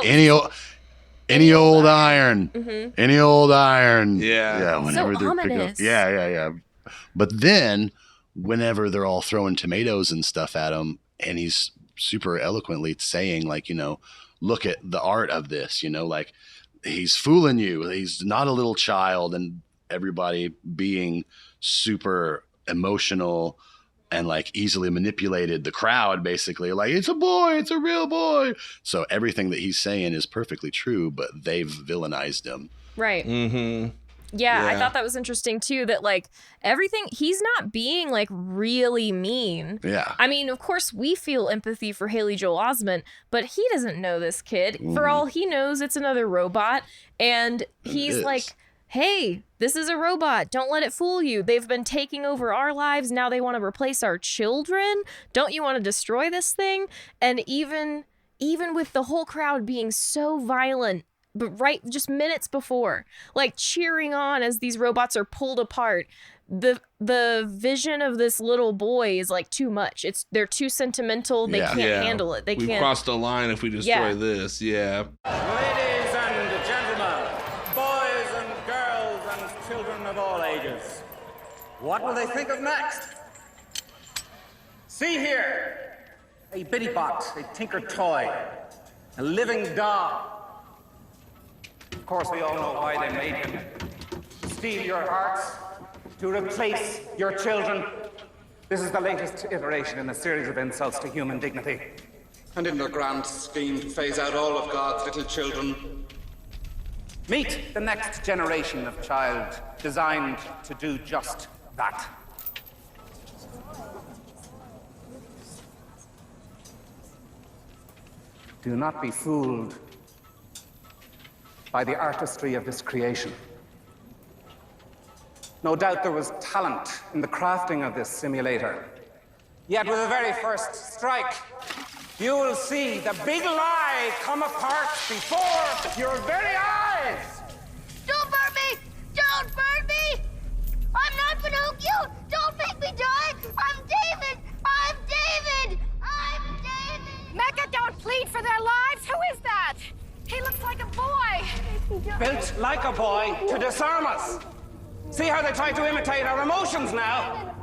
Any old iron. Mm-hmm. Any old iron. Yeah. Whenever so they're ominous. Yeah. But then, whenever they're all throwing tomatoes and stuff at him, and he's super eloquently saying, like, look at the art of this, like he's fooling you. He's not a little child, and everybody being super emotional and like easily manipulated. The crowd basically like, it's a boy, it's a real boy. So everything that he's saying is perfectly true, but they've villainized him. Right. Mm-hmm. Yeah, I thought that was interesting too, that like everything, he's not being like really mean. Yeah. I mean, of course we feel empathy for Haley Joel Osment, but he doesn't know this kid. For all he knows, it's another robot. And he's like, hey, this is a robot. Don't let it fool you. They've been taking over our lives. Now they want to replace our children. Don't you want to destroy this thing? And even with the whole crowd being so violent, but just minutes before, like cheering on as these robots are pulled apart, the vision of this little boy is like too much. They're too sentimental. They can't handle it. We've crossed a line if we destroy this. Yeah. Ladies and gentlemen, boys and girls and children of all ages, what will they think of next? See here, a bitty bot, a tinker toy, a living doll. Of course, we all know why they made him. To steal your hearts, to replace your children. This is the latest iteration in a series of insults to human dignity. And in their grand scheme to phase out all of God's little children. Meet the next generation of child designed to do just that. Do not be fooled by the artistry of this creation. No doubt there was talent in the crafting of this simulator. Yet with the very first strike, you will see the big lie come apart before your very eyes. Don't burn me! Don't burn me! I'm not Pinocchio! Don't make me die! I'm David! I'm David! I'm David! Mecha don't plead for their lives? Who is that? He looks like a boy. Built like a boy to disarm us. See how they try to imitate our emotions now?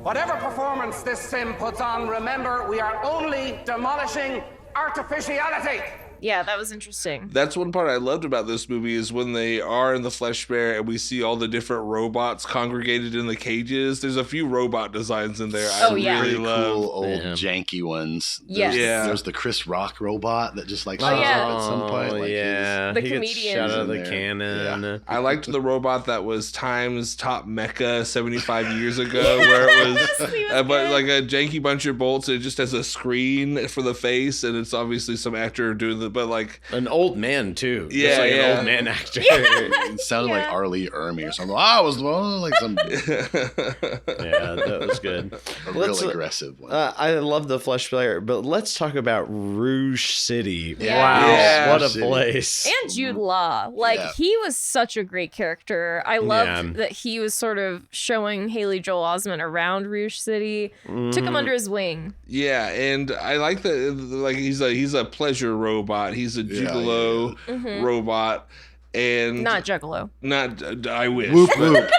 Whatever performance this sim puts on, remember, we are only demolishing artificiality. Yeah, that was interesting. That's one part I loved about this movie is when they are in the flesh fair and we see all the different robots congregated in the cages. There's a few robot designs in there. I really love. Cool old janky ones. Yes. There's the Chris Rock robot that just like shows up at some point. Like the he comedian. Gets shot out of the cannon. Yeah. I liked the robot that was Time's top mecha 75 years ago, where it was but like a janky bunch of bolts. It just has a screen for the face, and it's obviously some actor doing the, but like an old man too. Yeah, just like an old man actor. It sounded like Arlie Ermy or something. I was like some. Yeah, that was good. Real aggressive one. I love the flesh player, but let's talk about Rouge City. Yeah. Wow, Yeah. what a place! And Jude Law, like he was such a great character. I loved that he was sort of showing Haley Joel Osment around Rouge City. Took him under his wing. Yeah, and I like that. Like he's a pleasure robot. He's a gigolo robot, and not juggalo. Not I wish. Whoop whoop,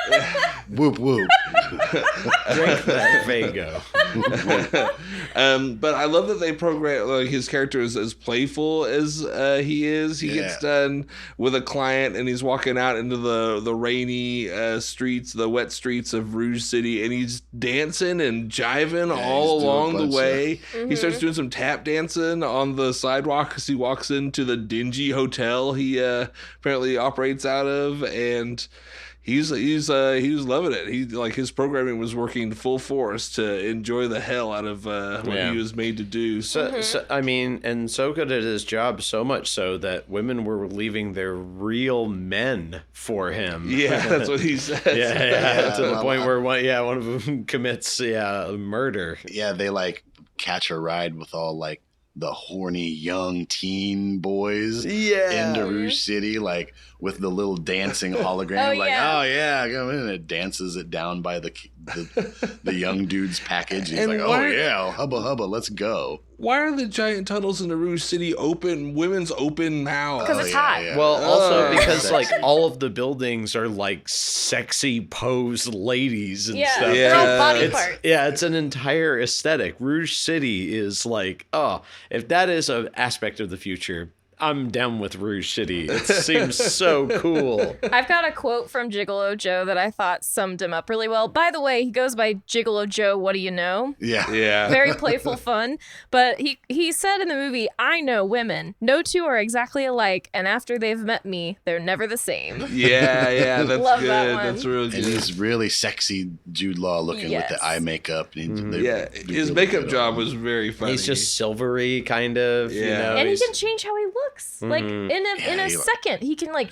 whoop whoop. Drink that Fago. But I love that they program like his character is as playful as he is. He gets done with a client and he's walking out into the rainy streets, the wet streets of Rouge City, and he's dancing and jiving all along the way. He starts doing some tap dancing on the sidewalk as he walks into the dingy hotel he apparently operates out of, and he was loving it. He like his programming was working full force to enjoy the hell out of what he was made to do. So, I mean, and so good at his job, so much so that women were leaving their real men for him. Yeah, that's what he says. To the point where one of them commits murder. Yeah, they like catch a ride with all like the horny young teen boys into Rouge City, like with the little dancing hologram. Come in, and it dances it down by the young dude's package. He's like, hubba hubba, let's go. Why are the giant tunnels in the Rouge City open? Women's open mouths. Because it's hot. Yeah. Well, also because like all of the buildings are like sexy posed ladies and stuff. They're all body parts. Yeah, it's an entire aesthetic. Rouge City is like, if that is an aspect of the future, I'm down with Rouge City. It seems so cool. I've got a quote from Gigolo Joe that I thought summed him up really well. By the way, he goes by Gigolo Joe, what do you know? Yeah. Very playful fun. But he said in the movie, I know women. No two are exactly alike, and after they've met me, they're never the same. Yeah, that's Love good. that one. That's real good. And he's really sexy Jude Law looking with the eye makeup. His makeup job was very funny. He's just silvery, kind of. Yeah. You know, And he can change how he looks. Like in a second, he can like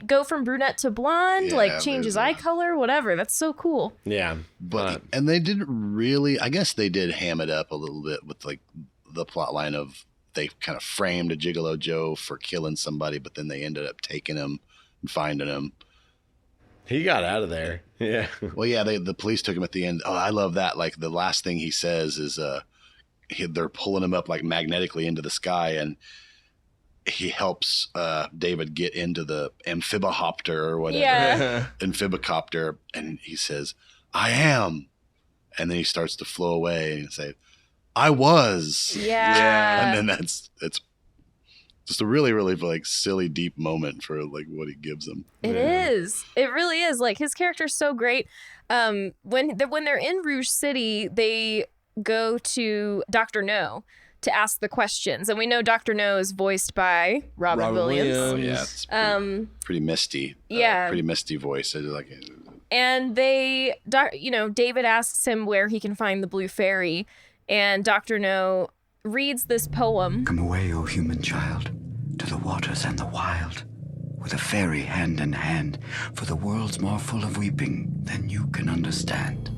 go from brunette to blonde, like change his eye color, whatever. That's so cool. Yeah, and they didn't really. I guess they did ham it up a little bit with like the plot line of they kind of framed a Gigolo Joe for killing somebody, but then they ended up taking him and finding him. He got out of there. Yeah. Well, yeah, the police took him at the end. Oh, I love that. Like the last thing he says is they're pulling him up like magnetically into the sky, and he helps David get into the amphibihopter or whatever, amphibicopter, and he says, "I am," and then he starts to flow away and say, "I was." Yeah. And then it's just a really, really like silly, deep moment for like what he gives him. It is. It really is. Like his character's so great. When they're in Rouge City, they go to Dr. No to ask the questions, and we know Dr. No is voiced by Robin Williams. Oh yeah, it's pretty misty. Pretty misty voice. I just like it. And David asks him where he can find the Blue Fairy, and Dr. No reads this poem. Come away, O human child, to the waters and the wild, with a fairy hand in hand, for the world's more full of weeping than you can understand.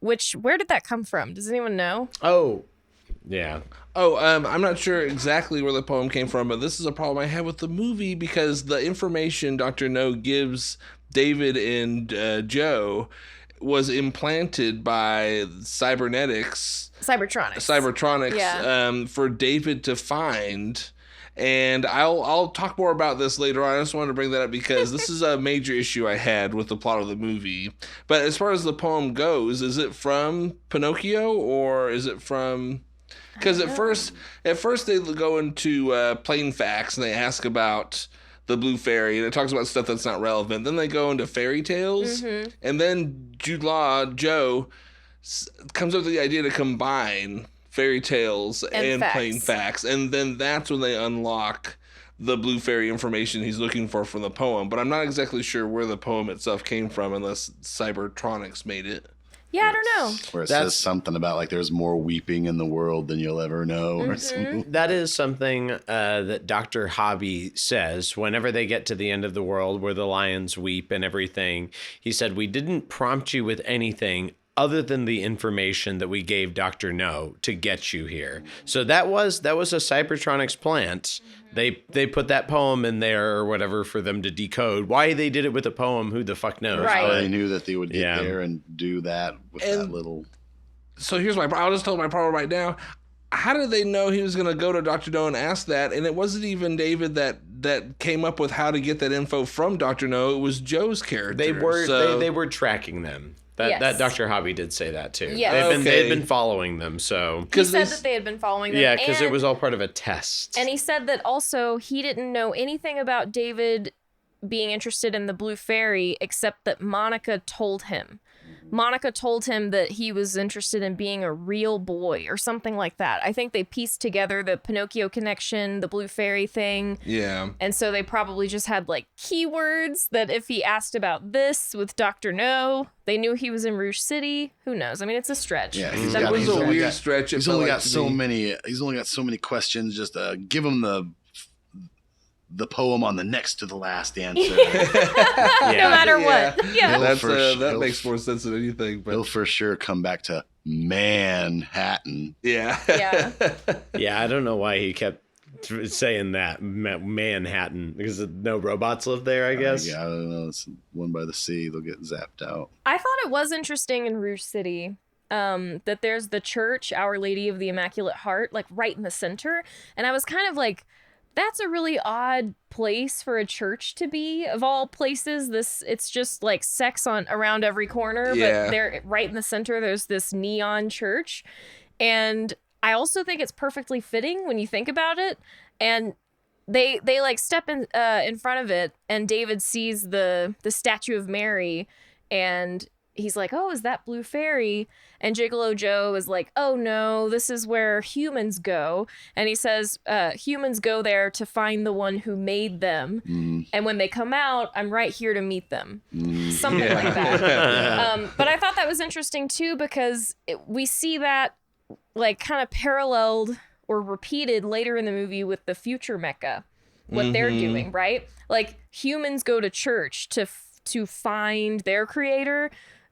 Where did that come from? Does anyone know? Oh, yeah. I'm not sure exactly where the poem came from, but this is a problem I had with the movie because the information Dr. No gives David and Joe was implanted by Cybertronics, for David to find. And I'll talk more about this later on. I just wanted to bring that up because this is a major issue I had with the plot of the movie. But as far as the poem goes, is it from Pinocchio or is it from... Because at first they go into plain facts and they ask about the Blue Fairy and it talks about stuff that's not relevant. Then they go into fairy tales, and then Jude Law, Joe, comes up with the idea to combine fairy tales and plain facts, and then that's when they unlock the Blue Fairy information he's looking for from the poem. But I'm not exactly sure where the poem itself came from unless Cybertronics made it. Yeah, I don't know. Where it says something about like there's more weeping in the world than you'll ever know or something. That is something that Dr. Hobby says whenever they get to the end of the world where the lions weep and everything. He said, we didn't prompt you with anything other than the information that we gave Dr. No to get you here. So that was a Cybertronics plant. They put that poem in there or whatever for them to decode. Why they did it with a poem, who the fuck knows? Right. They knew that they would get there and do that with that little... So here's I'll just tell my problem right now. how did they know he was going to go to Dr. No and ask that? And it wasn't even David that came up with how to get that info from Dr. No. It was Joe's character. They were tracking them. That Dr. Hobby did say that too. Yes. They had been following them. So he said that they had been following them. Yeah, because it was all part of a test. And he said that also he didn't know anything about David being interested in the Blue Fairy except that Monica told him. Monica told him that he was interested in being a real boy or something like that. I think they pieced together the Pinocchio connection, the Blue Fairy thing. Yeah. And so they probably just had like keywords that if he asked about this with Dr. No, they knew he was in Rouge City. Who knows? I mean, it's a stretch. Yeah, He's only got so many questions. Just give him the poem on the next to the last answer. No matter what. Yeah. That makes more sense than anything. But he'll for sure come back to Manhattan. Yeah. Yeah, I don't know why he kept saying that, Manhattan, because no robots live there, I guess. Yeah, I don't know. It's one by the sea. They'll get zapped out. I thought it was interesting in Rouge City that there's the church, Our Lady of the Immaculate Heart, like right in the center. And I was kind of like, that's a really odd place for a church to be. Of all places, it's just like sex around every corner, but they're right in the center. There's this neon church, and I also think it's perfectly fitting when you think about it. And they like step in front of it, and David sees the statue of Mary, and he's like, "Oh, is that Blue Fairy?" And Gigolo Joe is like, "Oh no, this is where humans go." And he says, "Humans go there to find the one who made them. And when they come out, I'm right here to meet them." Something like that. But I thought that was interesting too, because we see that like kind of paralleled or repeated later in the movie with the future mecha, what they're doing, right? Like humans go to church to find their creator.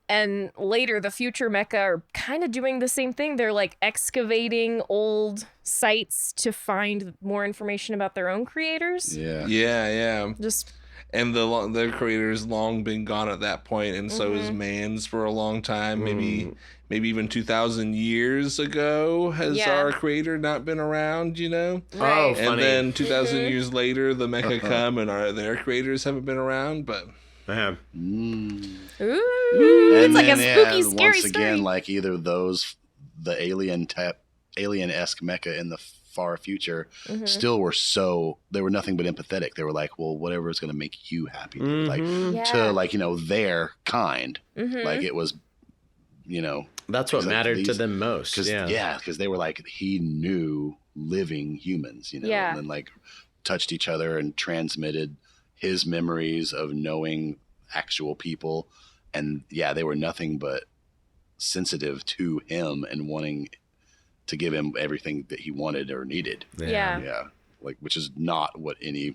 And later, the future mecha are kind of doing the same thing. They're like excavating old sites to find more information about their own creators. Yeah. Just and their creator's long been gone at that point, and so is man's for a long time. Maybe even 2,000 years ago has our creator not been around. You know. Right. Oh, and funny. then 2,000 years later, the mecha come, and their creators haven't been around, but. Yeah. Ooh, it's like a spooky, scary once again, story. like either those, the alien-esque mecha in the far future, still were they were nothing but empathetic. They were like, well, whatever is going to make you happy, to their kind. Like it was, that's what mattered to them most. Because they were like, he knew living humans, and then like touched each other and transmitted his memories of knowing actual people. And they were nothing but sensitive to him and wanting to give him everything that he wanted or needed. Yeah. Like, which is not what any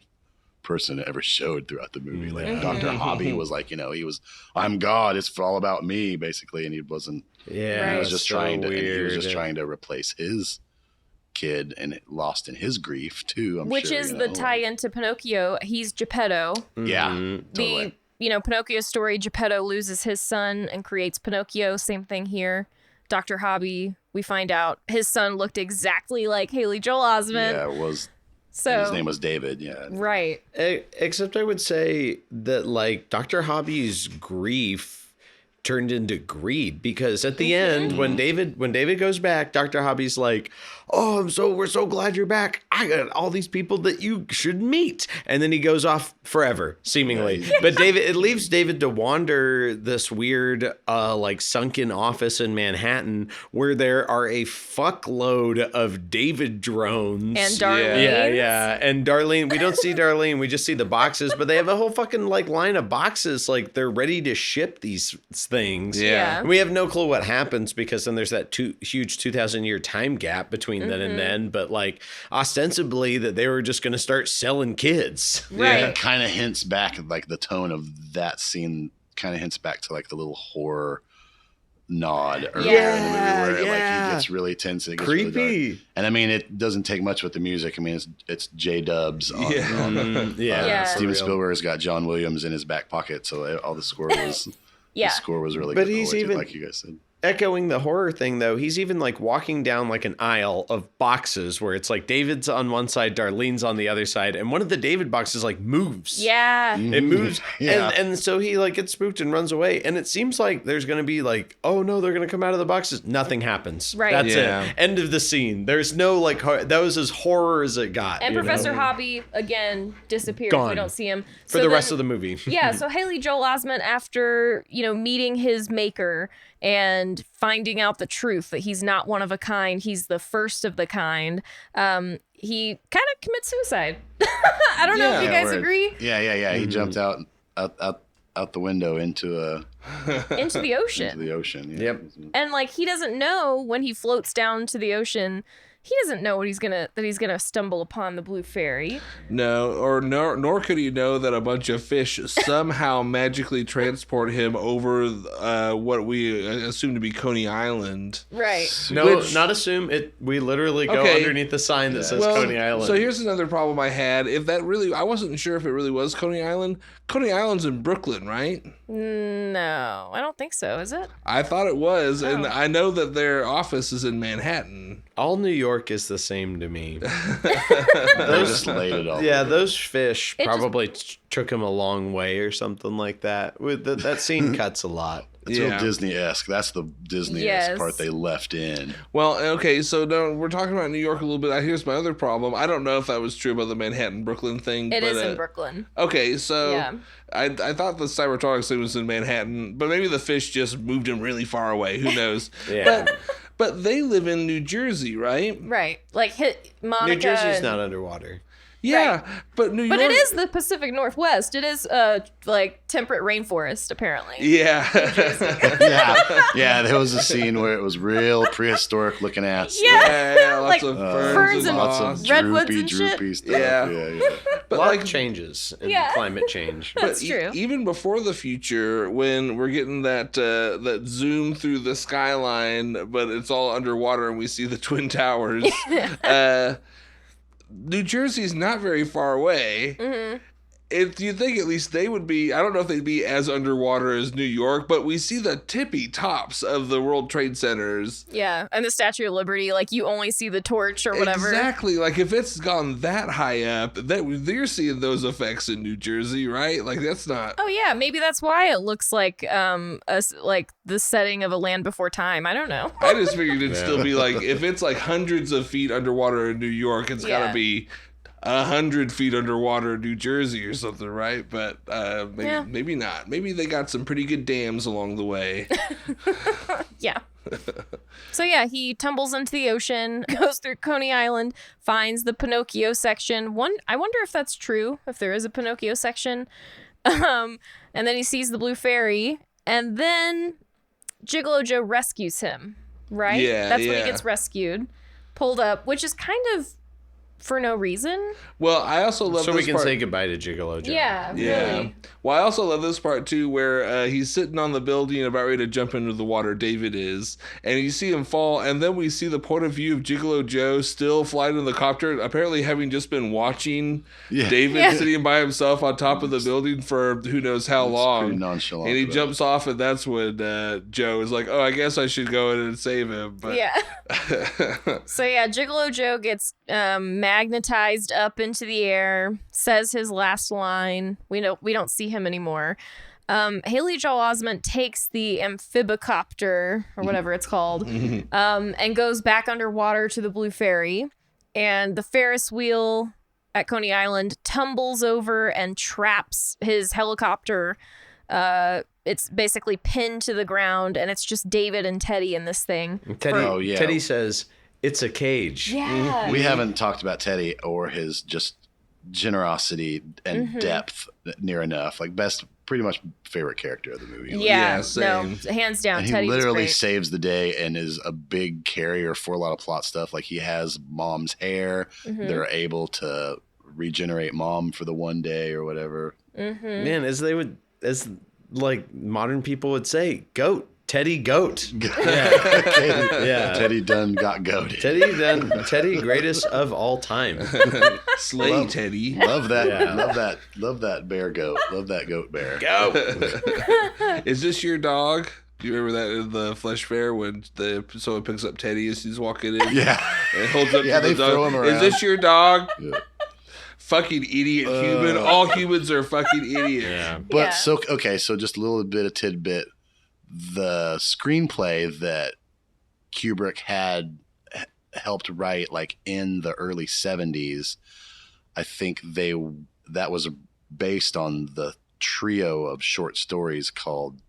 person ever showed throughout the movie. Like Dr. Hobby was like, he was, I'm God, it's all about me, basically. And he wasn't, he was just trying to replace his kid and lost in his grief too. Which is the tie-in to Pinocchio. He's Geppetto. Totally. Pinocchio's story, Geppetto loses his son and creates Pinocchio. Same thing here. Dr. Hobby, we find out his son looked exactly like Haley Joel Osment. Yeah, it was. So his name was David. Yeah. Right. Except I would say that like Dr. Hobby's grief turned into greed, because at the end when David goes back, Dr. Hobby's like, "Oh, we're so glad you're back. I got all these people that you should meet." And then he goes off forever, seemingly. But it leaves David to wander this weird like sunken office in Manhattan where there are a fuckload of David drones. And Darlene. Yeah. And Darlene, we don't see Darlene, we just see the boxes, but they have a whole fucking like line of boxes, like they're ready to ship these things. Yeah. And we have no clue what happens, because then there's that huge 2,000 year time gap between then and then, but like ostensibly that they were just going to start selling kids. Right. It kind of hints back, like the tone of that scene kind of hints back to like the little horror nod earlier in the movie where like he gets really tense and it gets creepy. Really dark. And I mean, it doesn't take much with the music. I mean, it's J-Dubs on Steven Spielberg's got John Williams in his back pocket, so all the score was the score was really but good. He's even like you guys said. echoing the horror thing, though, he's even like walking down like an aisle of boxes where it's like David's on one side, Darlene's on the other side, and one of the David boxes like moves. Yeah. It moves. Yeah. And so he like gets spooked and runs away. And it seems like there's going to be like, oh no, they're going to come out of the boxes. Nothing happens. Right. That's Yeah. it. End of the scene. There's no like, that was as horror as it got. And you Professor know? Hobby, again, disappears. Gone. We don't see him. For the rest of the movie. Yeah, so Haley Joel Osment, after, meeting his maker and finding out the truth that he's not one of a kind, he's the first of the kind, he kind of commits suicide. I don't know if you guys agree. Yeah. He jumped out the window into the ocean. Into the ocean. Yeah. Yep. And like he doesn't know when he floats down to the ocean, he doesn't know he's gonna stumble upon the blue fairy. Nor could he know that a bunch of fish somehow magically transport him over what we assume to be Coney Island. Right. No, not assume it. We literally go underneath the sign that says Coney Island. So here's another problem I had. I wasn't sure if it really was Coney Island. Coney Island's in Brooklyn, right? No, I don't think so. Is it? I thought it was, and I know that their office is in Manhattan. All New York is the same to me. They just laid it all. Yeah, those fish probably took him a long way or something like that. With that scene cuts a lot. It's real Disney-esque. That's the Disney-esque part they left in. Well, okay, so now we're talking about New York a little bit. Here's my other problem. I don't know if that was true about the Manhattan-Brooklyn thing. It is in Brooklyn. Okay, so I thought the Cybertronics thing was in Manhattan, but maybe the fish just moved him really far away. Who knows? But they live in New Jersey, right? Right. Like Monica. New Jersey's not underwater. Yeah, but New York. But it is the Pacific Northwest. It is like temperate rainforest, apparently. Yeah. Yeah, there was a scene where it was real prehistoric looking ass. Yeah, lots like of ferns and lots of redwoods and droopy shit. stuff. Yeah. But like changes in climate change. That's true. Even before the future, when we're getting that zoom through the skyline, but it's all underwater and we see the Twin Towers, New Jersey's not very far away. Mm-hmm. If you think at least they would be, I don't know if they'd be as underwater as New York, but we see the tippy tops of the World Trade Centers. Yeah, and the Statue of Liberty, like you only see the torch or whatever. Exactly, like if it's gone that high up, you're seeing those effects in New Jersey, right? Like that's not. Oh yeah, maybe that's why it looks like like the setting of A Land Before Time. I don't know. I just figured it'd still be like if it's like hundreds of feet underwater in New York, it's gotta be 100 feet underwater in New Jersey or something, right? But maybe not. Maybe they got some pretty good dams along the way. Yeah. So yeah, he tumbles into the ocean, goes through Coney Island, finds the Pinocchio section. I wonder if that's true, if there is a Pinocchio section. And then he sees the blue fairy, and then Gigolo Joe rescues him, right? Yeah, that's when he gets rescued, pulled up, which is kind of for no reason. Well, I also love so this we can part. say goodbye to Gigolo Joe. Yeah, really. Well, I also love this part too, where he's sitting on the building about ready to jump into the water. David is, and you see him fall, and then we see the point of view of Gigolo Joe still flying in the copter, apparently having just been watching David sitting by himself on top of the building for who knows how long. Pretty nonchalant. And he jumps off, and that's when Joe is like, "Oh, I guess I should go in and save him." But So yeah, Gigolo Joe gets magnetized up into the air, says his last line. We don't see him anymore. Haley Joel Osment takes the amphibicopter or whatever it's called, and goes back underwater to the Blue Fairy, and the Ferris wheel at Coney Island tumbles over and traps his helicopter. It's basically pinned to the ground, and it's just David and Teddy in this thing. Teddy says, "It's a cage." Yeah. We haven't talked about Teddy or his just generosity and depth near enough. Like pretty much favorite character of the movie. Yeah, no, hands down. And he Teddy literally was great. saves the day and is a big carrier for a lot of plot stuff. Like he has Mom's hair. They're able to regenerate Mom for the one day or whatever. Man, as like modern people would say, goat. Teddy goat. Yeah. Teddy done got goated. Teddy greatest of all time. Slay Teddy. Love that. Yeah. Love that bear goat. Love that goat bear. Go. Is this your dog? Do you remember that in the Flesh Fair when someone picks up Teddy as he's walking in? Yeah. And holds up Yeah, to they the dog. throw him around. Is this your dog? Yeah. Fucking idiot human. All humans are fucking idiots. Yeah. But so just a little bit of tidbit. The screenplay that Kubrick had helped write, like in the early 70s, I think that was based on the trio of short stories called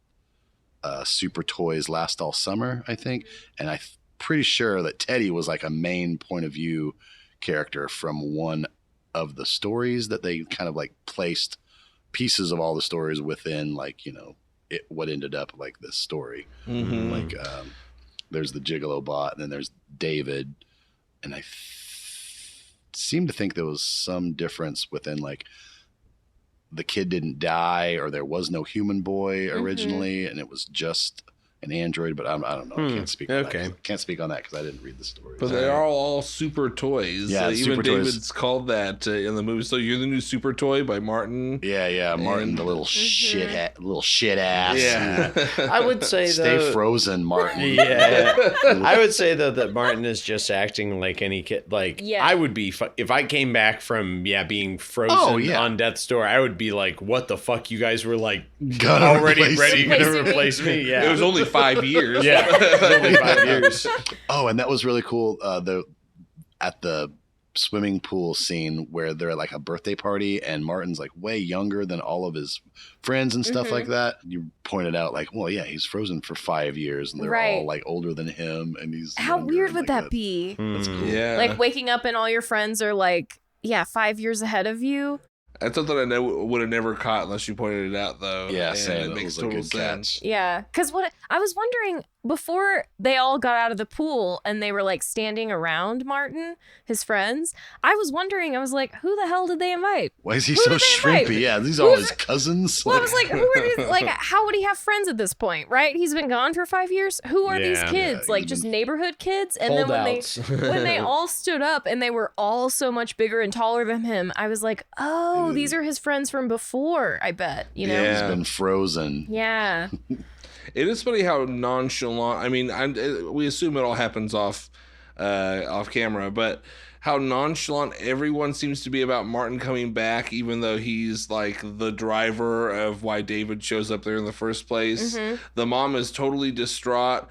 Super Toys Last All Summer, I think. And I'm pretty sure that Teddy was like a main point of view character from one of the stories that they kind of like placed pieces of all the stories within, like, you know, what ended up like this story. Mm-hmm. Like there's the Gigolo bot, and then there's David, and I seem to think there was some difference within, like, the kid didn't die, or there was no human boy originally, and it was just an android. But I don't know. I can't speak. On that. Can't speak on that because I didn't read the story. But they are all super toys. Yeah, even super toys. David's called that in the movie. So you're the new super toy by Martin. Yeah, Martin, the little shit ass. Yeah, I would say stay frozen, Martin. Yeah, I would say though that Martin is just acting like any kid. Like I would be if I came back from being frozen on death's door. I would be like, what the fuck? You guys were like already gonna replace me. Yeah, it was only 5 years. Yeah, it was only 5 years. Oh, and that was really cool. At the swimming pool scene where they're at like a birthday party, and Martin's like way younger than all of his friends and stuff like that. You pointed out like, well, yeah, he's frozen for 5 years, and they're all like older than him, and he's how weird would that be? That's cool. Yeah, like waking up and all your friends are like, 5 years ahead of you. That's something I know would have never caught unless you pointed it out, though. Yeah, and same. it makes was a total good sense. catch. Yeah, because what I was wondering before they all got out of the pool and they were like standing around Martin, his friends, I was wondering, I was like, who the hell did they invite? Why is he Who so did they invite? shrimpy? Yeah, these are all his cousins. Well, I was like, who are these? Like, how would he have friends at this point, right? He's been gone for 5 years. Who are these kids? Like, just neighborhood kids? And then when they all stood up and they were all so much bigger and taller than him, I was like, oh, these are his friends from before, I bet, you know? He's been frozen. Yeah. It is funny how nonchalant. I mean, we assume it all happens off camera, but how nonchalant everyone seems to be about Martin coming back, even though he's like the driver of why David shows up there in the first place. Mm-hmm. The mom is totally distraught,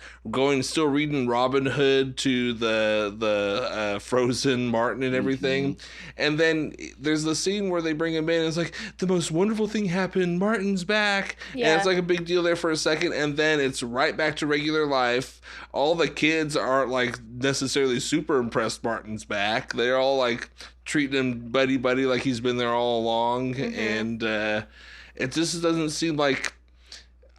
still reading Robin Hood to the frozen Martin and everything. And then there's the scene where they bring him in, and it's like, the most wonderful thing happened, Martin's back. Yeah. And it's like a big deal there for a second, and then it's right back to regular life. All the kids aren't like necessarily super impressed Martin's back. They're all like treating him buddy like he's been there all along. And it just doesn't seem like,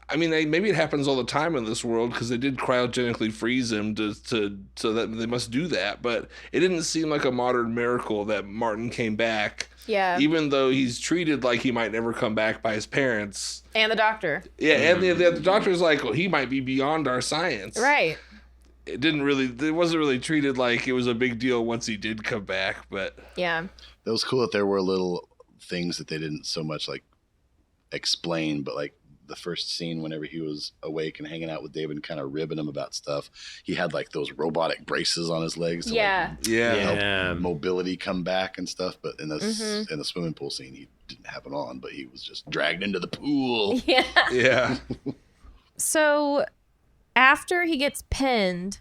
I mean, maybe it happens all the time in this world because they did cryogenically freeze him so that they must do that, but it didn't seem like a modern miracle that Martin came back. Yeah. Even though he's treated like he might never come back by his parents. And the doctor. Yeah, and the doctor's like, well, he might be beyond our science. Right. It wasn't really treated like it was a big deal once he did come back, but yeah. That was cool that there were little things that they didn't so much like explain, but like the first scene whenever he was awake and hanging out with David and kind of ribbing him about stuff, he had like those robotic braces on his legs to help mobility come back and stuff. But in the swimming pool scene, he didn't have it on, but he was just dragged into the pool. Yeah. So after he gets pinned,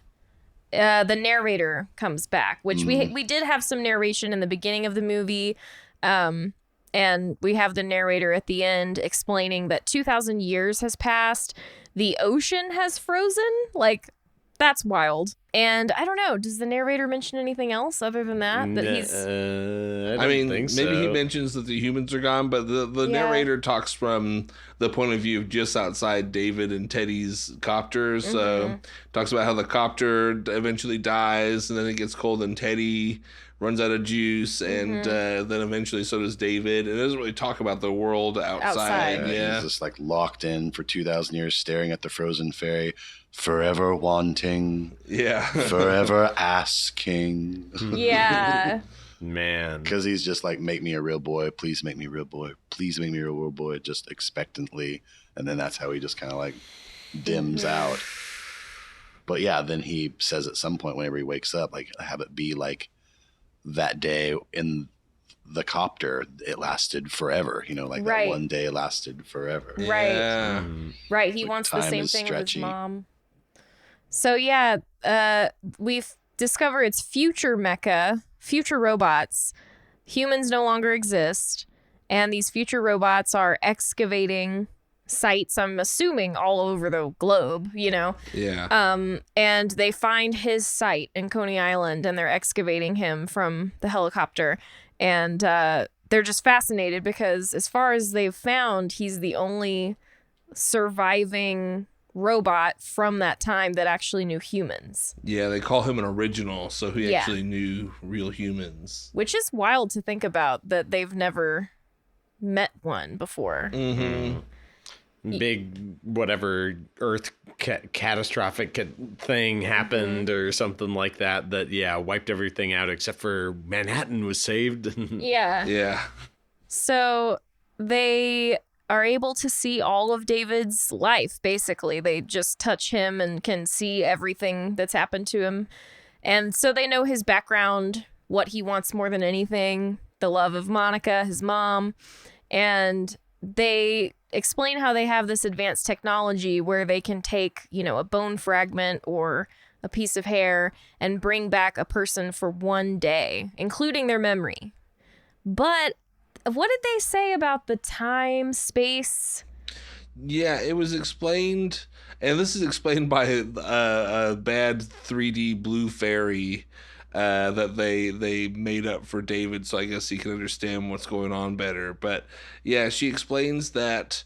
the narrator comes back, which we did have some narration in the beginning of the movie. And we have the narrator at the end explaining that 2,000 years has passed. The ocean has frozen. Like, that's wild. And I don't know. Does the narrator mention anything else other than that? That he's. I mean, maybe he mentions that the humans are gone, but the narrator talks from the point of view of just outside David and Teddy's copter. So talks about how the copter eventually dies, and then it gets cold, and Teddy runs out of juice, and then eventually so does David. It doesn't really talk about the world outside. Yeah. He's just like locked in for 2,000 years, staring at the frozen fairy, forever wanting, forever asking. Yeah. Man. Because he's just like, make me a real boy, please make me a real boy, please make me a real boy, just expectantly. And then that's how he just kind of like dims out. But yeah, then he says at some point whenever he wakes up, like, have it be like that day in the copter, it lasted forever. You know, like Right. that one day lasted forever. Right. Yeah. Right. He Like, wants the time same is thing with his stretchy. mom. So yeah, we've discovered it's future mecha, future robots. Humans no longer exist, and these future robots are excavating sites, I'm assuming all over the globe, you know. Yeah. And they find his site in Coney Island, and they're excavating him from the helicopter, and they're just fascinated because as far as they've found, he's the only surviving robot from that time that actually knew humans, Yeah, they call him an original, so he Yeah. actually knew real humans. which is wild to think about that they've never met one before. Mm-hmm. Big whatever Earth catastrophic thing happened or something like that wiped everything out except for Manhattan was saved. Yeah. Yeah. So they are able to see all of David's life, basically. They just touch him and can see everything that's happened to him. And so they know his background, what he wants more than anything, the love of Monica, his mom. And they explain how they have this advanced technology where they can take, you know, a bone fragment or a piece of hair and bring back a person for one day, including their memory. But what did they say about the time, space? Yeah, it was explained, and this is explained by a bad 3D blue fairy that they made up for David, so I guess he can understand what's going on better. But yeah, she explains that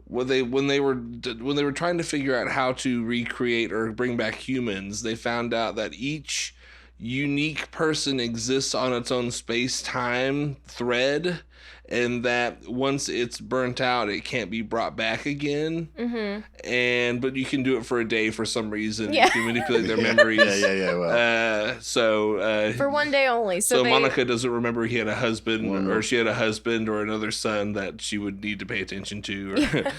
when they were trying to figure out how to recreate or bring back humans, they found out that each unique person exists on its own space-time thread, and that once it's burnt out, it can't be brought back again. Mm-hmm. But you can do it for a day for some reason. Yeah. You can manipulate their memories. Well. For one day only. So Monica doesn't remember he had a husband, or she had a husband or another son that she would need to pay attention to. Or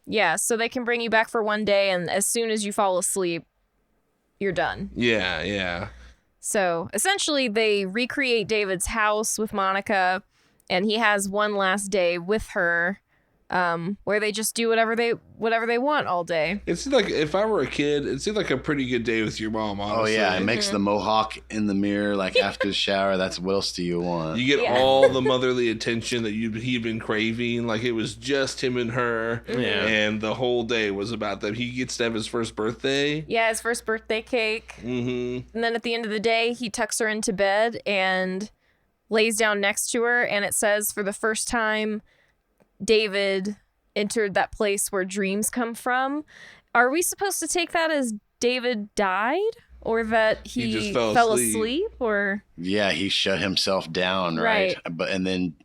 Yeah, so they can bring you back for one day, and as soon as you fall asleep, you're done. Yeah. So essentially, they recreate David's house with Monica, and he has one last day with her, where they just do whatever they want all day. It seemed like, if I were a kid, it seemed like a pretty good day with your mom, honestly. Oh yeah, it makes the mohawk in the mirror like after the shower. That's what else do you want? You get all the motherly attention that he'd been craving. Like, it was just him and her, and the whole day was about them. He gets to have his first birthday. Yeah, his first birthday cake. Mm-hmm. And then at the end of the day, he tucks her into bed and lays down next to her, and it says for the first time, David entered that place where dreams come from. Are we supposed to take that as David died, or that he just fell fell asleep, or? Yeah, he shut himself down, right? And then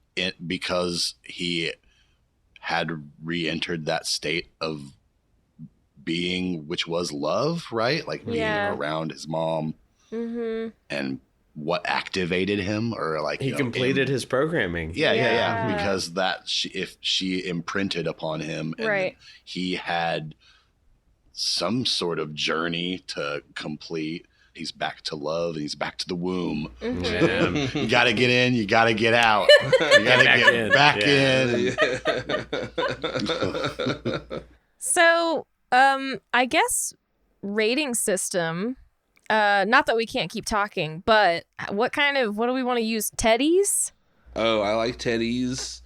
because he had re-entered that state of being, which was love, right? Like being around his mom, and what activated him, or like he completed his programming. Yeah. Because if she imprinted upon him, and he had some sort of journey to complete. He's back to love, and he's back to the womb. You got to get in, you got to get out. You got to get back in. So, I guess rating system. Not that we can't keep talking, but what do we want to use? Teddies? Oh, I like Teddies.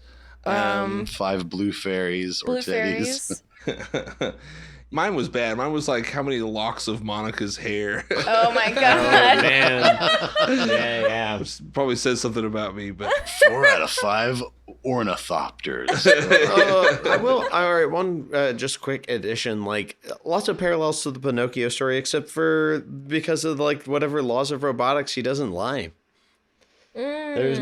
5 blue fairies or Teddies. Mine was bad. Mine was like, how many locks of Monica's hair? Oh my god. Man. Yeah. Probably says something about me, but 4 out of 5 ornithopters. I will. All right, one just quick addition. Like, lots of parallels to the Pinocchio story, except for because of like whatever laws of robotics, he doesn't lie. There's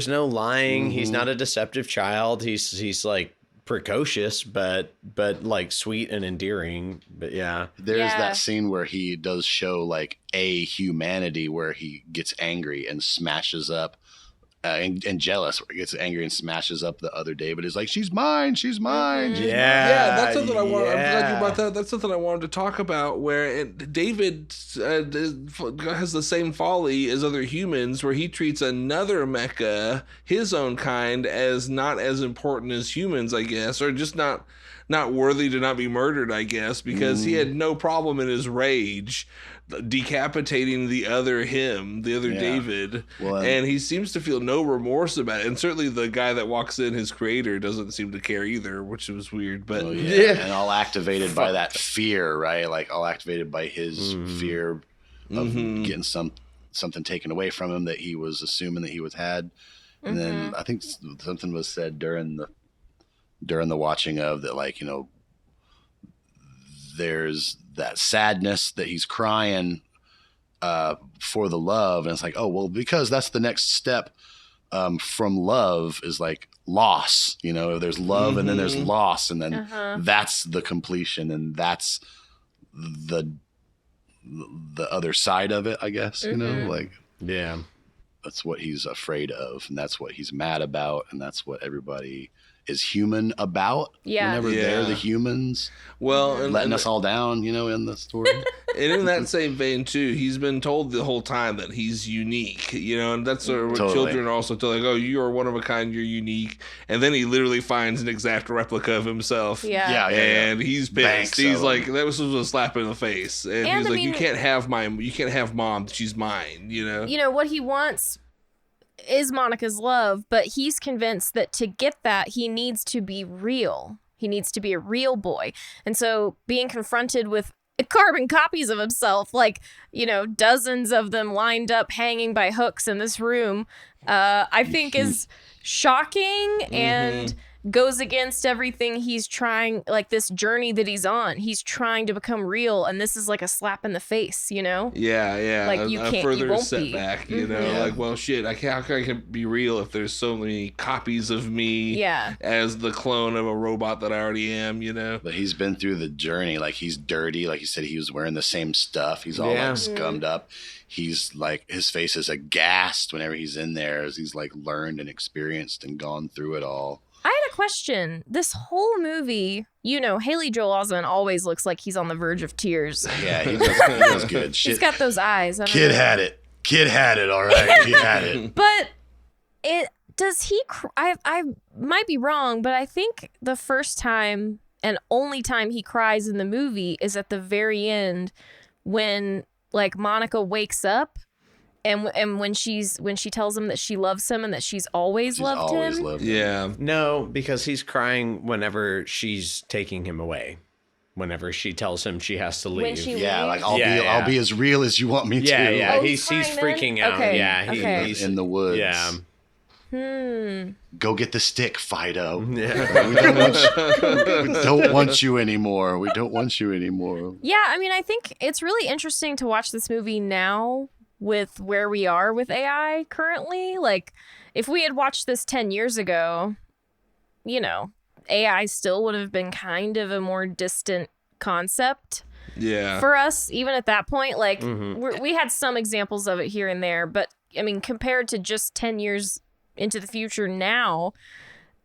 no lying. He's not a deceptive child. He's like precocious, but like sweet and endearing. But yeah, there's that scene where he does show like a humanity where he gets angry and smashes up and jealous, where he gets angry and smashes up the other David. Is like, she's mine, she's mine. Mm-hmm. Yeah, that's something I want. I'm glad you brought that. That's something I wanted to talk about. Where David has the same folly as other humans, where he treats another mecha, his own kind, as not as important as humans, I guess, or just not worthy to not be murdered, I guess, because he had no problem in his rage decapitating the other David, and he seems to feel no remorse about it. And certainly the guy that walks in, his creator, doesn't seem to care either, which was weird. But and all activated by that fear, right? Like all activated by his fear of getting something taken away from him that he was assuming that he had. And then I think something was said during the watching of that, like, you know, there's that sadness that he's crying for the love, and it's like, oh well, because that's the next step from love is like loss, you know. There's love and then there's loss, and then that's the completion, and that's the other side of it, I guess. You know, like, yeah, that's what he's afraid of, and that's what he's mad about, and that's what everybody is human about. Whenever they're the humans, letting us all down, you know, in the story. And in that same vein too, he's been told the whole time that he's unique, you know, and that's what children are also told, like, oh, you are one of a kind, you're unique. And then he literally finds an exact replica of himself. And he's pissed. Banks he's like, that was a slap in the face. And he's like, you can't have mom, she's mine, you know. You know what he wants is Monica's love, but he's convinced that to get that, he needs to be real. He needs to be a real boy. And so being confronted with carbon copies of himself, like, you know, dozens of them lined up hanging by hooks in this room, I think is shocking and goes against everything he's trying, like this journey that he's on. He's trying to become real, and this is like a slap in the face, you know? Yeah. Like you can't, further you won't setback, be. you know? Like, well, shit, how can I be real if there's so many copies of me as the clone of a robot that I already am, you know? But he's been through the journey. Like, he's dirty. Like you said, he was wearing the same stuff. He's all like scummed up. He's like, his face is aghast whenever he's in there, as he's like learned and experienced and gone through it all. I had a question. This whole movie, you know, Haley Joel Osment always looks like he's on the verge of tears. Yeah, he does good. He's got those eyes. Kid had it. Kid had it, all right. Kid had it. But I might be wrong, but I think the first time and only time he cries in the movie is at the very end when, like, Monica wakes up. And when she tells him that she loves him and that she's always loved him. Yeah. No, because he's crying whenever she's taking him away. Whenever she tells him she has to leave. When she like, I'll be as real as you want me to. Yeah. Oh, he's freaking out. Okay. Yeah, he's in the woods. Yeah. Go get the stick, Fido. Yeah. We don't want you anymore. We don't want you anymore. Yeah, I mean, I think it's really interesting to watch this movie now with where we are with AI currently. Like, if we had watched this 10 years ago, you know, AI still would have been kind of a more distant concept for us, even at that point. Like, we had some examples of it here and there, but I mean, compared to just 10 years into the future now,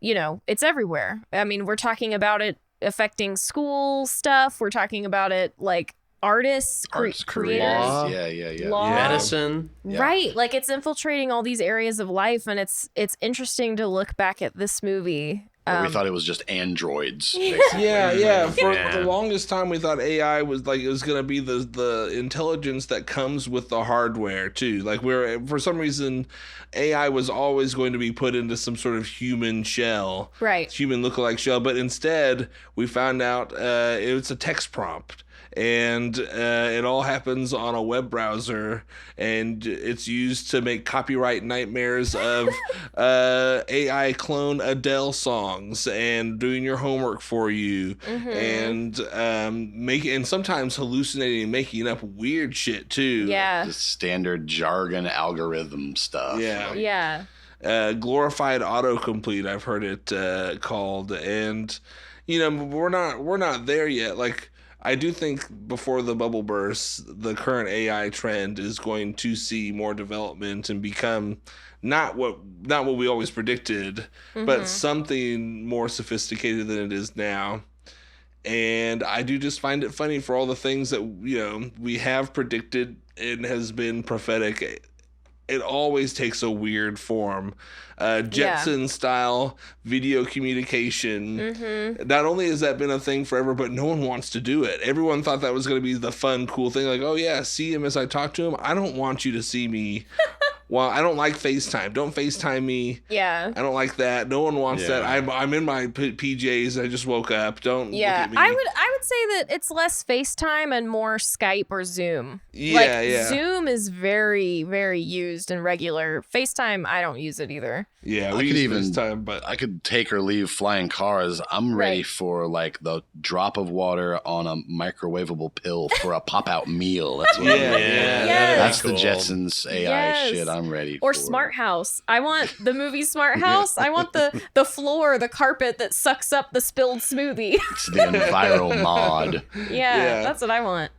you know, it's everywhere. I mean, we're talking about it affecting school stuff. We're talking about it, like, artists, creators, law, medicine, right? Like, it's infiltrating all these areas of life, and it's interesting to look back at this movie. We thought it was just androids. Yeah. For the longest time, we thought AI was like, it was going to be the intelligence that comes with the hardware too. Like, for some reason, AI was always going to be put into some sort of human shell, right? Human lookalike shell. But instead, we found out it's a text prompt. And it all happens on a web browser, and it's used to make copyright nightmares of AI clone Adele songs and doing your homework for you, and and sometimes hallucinating and making up weird shit too. Yeah, just standard jargon algorithm stuff. Yeah. Glorified autocomplete, I've heard it called, and you know, we're not there yet. Like, I do think before the bubble bursts, the current AI trend is going to see more development and become not what we always predicted, but something more sophisticated than it is now. And I do just find it funny for all the things that, you know, we have predicted and has been prophetic. It always takes a weird form. Jetson style video communication. Not only has that been a thing forever, but no one wants to do it. Everyone thought that was going to be the fun, cool thing. Like, oh yeah, see him as I talk to him. I don't want you to see me. Well, I don't like FaceTime. Don't FaceTime me. Yeah. I don't like that. No one wants that. I'm in my PJs. I just woke up. Don't look at me. I would say that it's less FaceTime and more Skype or Zoom. Yeah. Zoom is very, very used and regular. FaceTime, I don't use it either. Yeah, I could even FaceTime, but I could take or leave flying cars. I'm ready for like the drop of water on a microwavable pill for a pop-out meal. That's what that's the Jetsons AI shit I'm ready or for. Smart House. I want the movie Smart House. I want the floor, the carpet that sucks up the spilled smoothie. It's the Enviro mod. Yeah, that's what I want.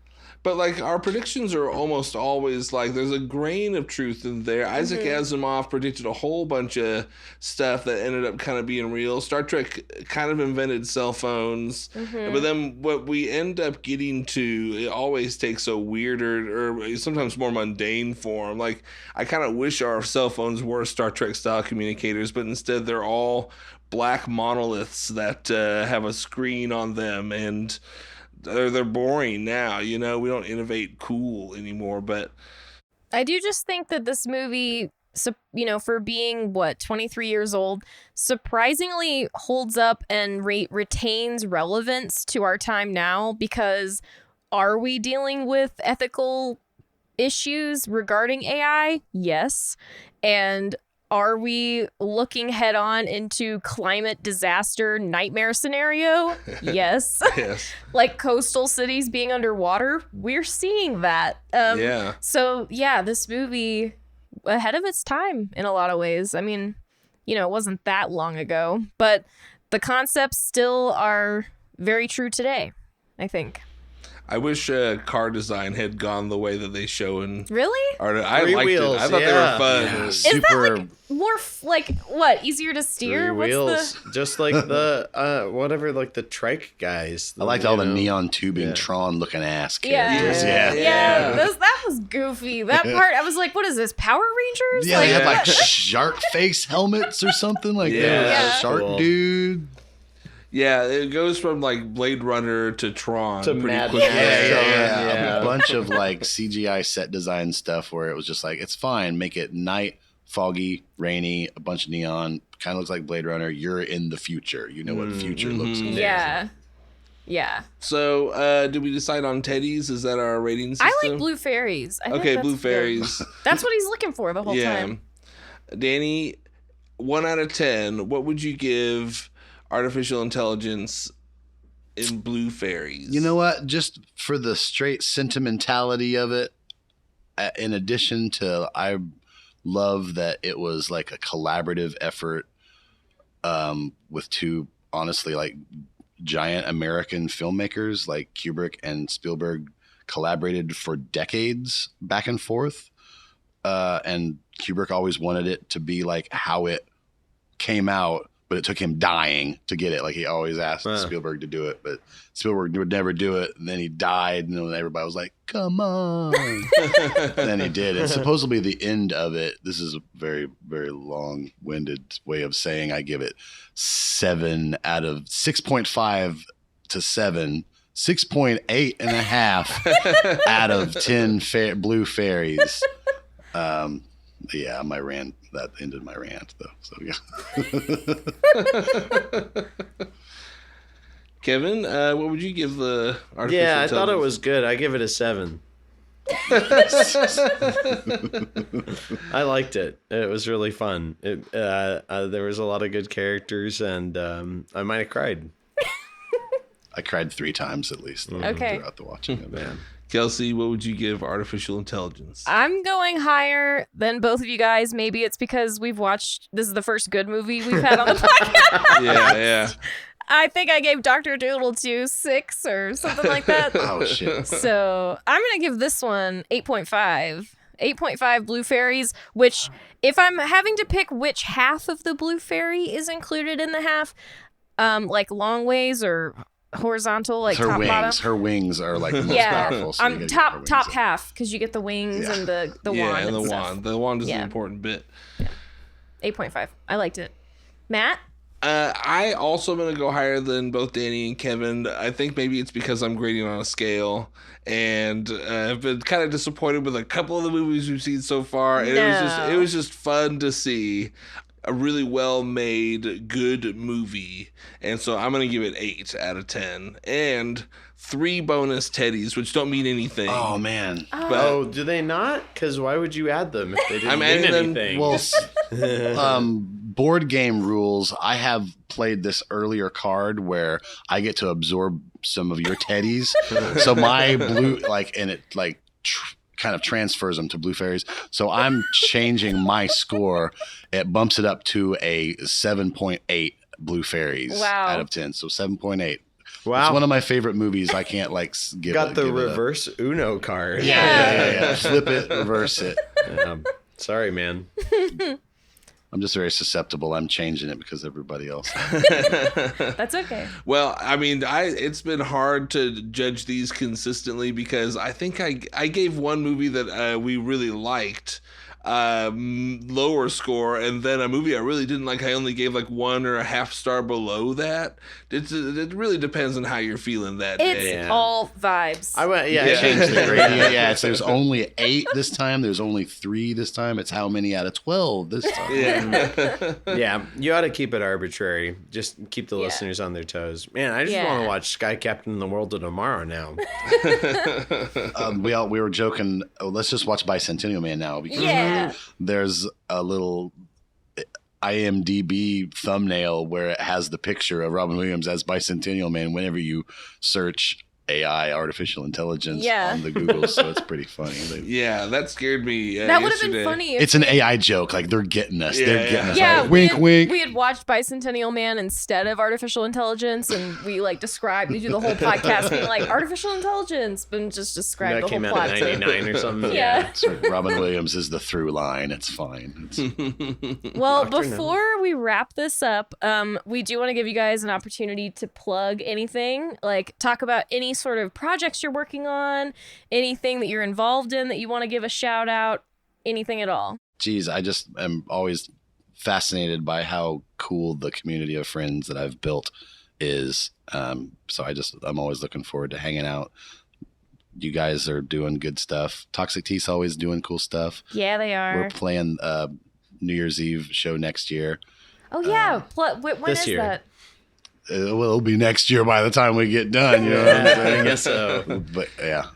But like our predictions are almost always like there's a grain of truth in there. Isaac Asimov predicted a whole bunch of stuff that ended up kind of being real. Star Trek kind of invented cell phones, but then what we end up getting to, it always takes a weirder or sometimes more mundane form. Like I kind of wish our cell phones were Star Trek style communicators, but instead they're all black monoliths that have a screen on them, and they're boring now. You know, we don't innovate cool anymore. But I do just think that this movie, you know, for being 23 years old, surprisingly holds up and retains relevance to our time now. Because are we dealing with ethical issues regarding AI? Yes. And are we looking head on into climate disaster nightmare scenario? Yes. Like coastal cities being underwater. We're seeing that. So yeah, this movie ahead of its time in a lot of ways. I mean, you know, it wasn't that long ago, but the concepts still are very true today, I think. I wish car design had gone the way that they show in. Really? I liked it. I thought they were fun. Yeah, is that like more like what, easier to steer? Three wheels, just like the whatever, like the trike guys. I liked all the neon tubing Tron looking ass characters. That was goofy. That part, I was like, what is this, Power Rangers? Yeah, they had like shark face helmets or something like that. Shark dude. Yeah, it goes from like Blade Runner to Tron to pretty Mad quickly. A bunch of like CGI set design stuff where it was just like, it's fine, make it night, foggy, rainy, a bunch of neon, kind of looks like Blade Runner. You're in the future. You know what future looks like. Yeah. So, did we decide on Teddy's? Is that our rating system? I like Blue Fairies. I think okay, that's Blue good. Fairies. That's what he's looking for the whole time. Danny, 1 out of 10, what would you give artificial intelligence in Blue Fairies? You know what? Just for the straight sentimentality of it, in addition to, I love that it was like a collaborative effort with two, honestly, like giant American filmmakers like Kubrick and Spielberg collaborated for decades back and forth. And Kubrick always wanted it to be like how it came out, but it took him dying to get it. Like he always asked Spielberg to do it, but Spielberg would never do it. And then he died, and then everybody was like, come on. Then he did. And supposedly the end of it, this is a very, very long-winded way of saying I give it 7 out of 6.5 to 7, 6.8 and a half out of 10 Blue Fairies. Yeah, my rant, that ended my rant though. So yeah. Kevin, what would you give the artificial I intelligence? thought it was good. I give it a 7. I liked it. It was really fun. There was a lot of good characters, and I might have cried. I cried 3 times at least throughout the watching of it. Kelsey, what would you give artificial intelligence? I'm going higher than both of you guys. Maybe it's because this is the first good movie we've had on the podcast. Yeah. I think I gave Dr. Doodle 6 or something like that. Oh, shit. So I'm going to give this one 8.5. 8.5 blue fairies, which if I'm having to pick which half of the blue fairy is included in the half, like long ways or horizontal, like her top wings. bottom. Her wings are like the most Yeah, powerful. So I'm top half because you get the wings and the wand. Yeah, and the stuff. wand. The wand is an important bit. 8.5. I liked it. Matt? I also am going to go higher than both Danny and Kevin. I think maybe it's because I'm grading on a scale, and I've been kind of disappointed with a couple of the movies we've seen so far. And it was just fun to see a really well-made, good movie. And so I'm going to give it 8 out of 10. And 3 bonus teddies, which don't mean anything. Oh, man. But do they not? Because why would you add them if they didn't I'm mean adding them- anything? Well, board game rules. I have played this earlier card where I get to absorb some of your teddies. So my blue, and it kind of transfers them to blue fairies. So I'm changing my score. It bumps it up to a 7.8 blue fairies out of 10. So 7.8. Wow. It's one of my favorite movies. I can't give Got it. the give it reverse Uno card. Yeah. Flip it, reverse it. Sorry, man. I'm just very susceptible. I'm changing it because everybody else. That's okay. Well, I mean, it's been hard to judge these consistently because I think I gave one movie that we really liked lower score, and then a movie I really didn't like, I only gave 1 or a half star below that. It really depends on how you're feeling that day. It's all vibes. I changed the gradient. Yeah, so there's only 8 this time. There's only 3 this time. It's how many out of 12 this time. Yeah, you ought to keep it arbitrary. Just keep the listeners on their toes. Man, I just want to watch Sky Captain and the World of Tomorrow now. We were joking. Oh, let's just watch Bicentennial Man now because there's a little IMDb thumbnail where it has the picture of Robin Williams as Bicentennial Man whenever you search AI, artificial intelligence, on the Google. So it's pretty funny. Yeah, that scared me. That would have been funny. It's an AI joke. They're getting us. They're getting us. Yeah, wink, wink. We had watched Bicentennial Man instead of artificial intelligence, and we we do the whole podcast being like artificial intelligence, but just describe the whole plot. That came out in 99 or something. Yeah. So Robin Williams is the through line. It's fine. Well, before we wrap this up, we do want to give you guys an opportunity to plug anything, talk about any sort of projects you're working on, anything that you're involved in that you want to give a shout out, anything at all. Geez, I just am always fascinated by how cool the community of friends that I've built is. So I'm always looking forward to hanging out. You guys are doing good stuff. Toxic Teeth's always doing cool stuff. Yeah, they are. We're playing New Year's Eve show next year. Oh yeah, when is that? It'll be next year by the time we get done. You know what I'm saying? I guess so. But yeah,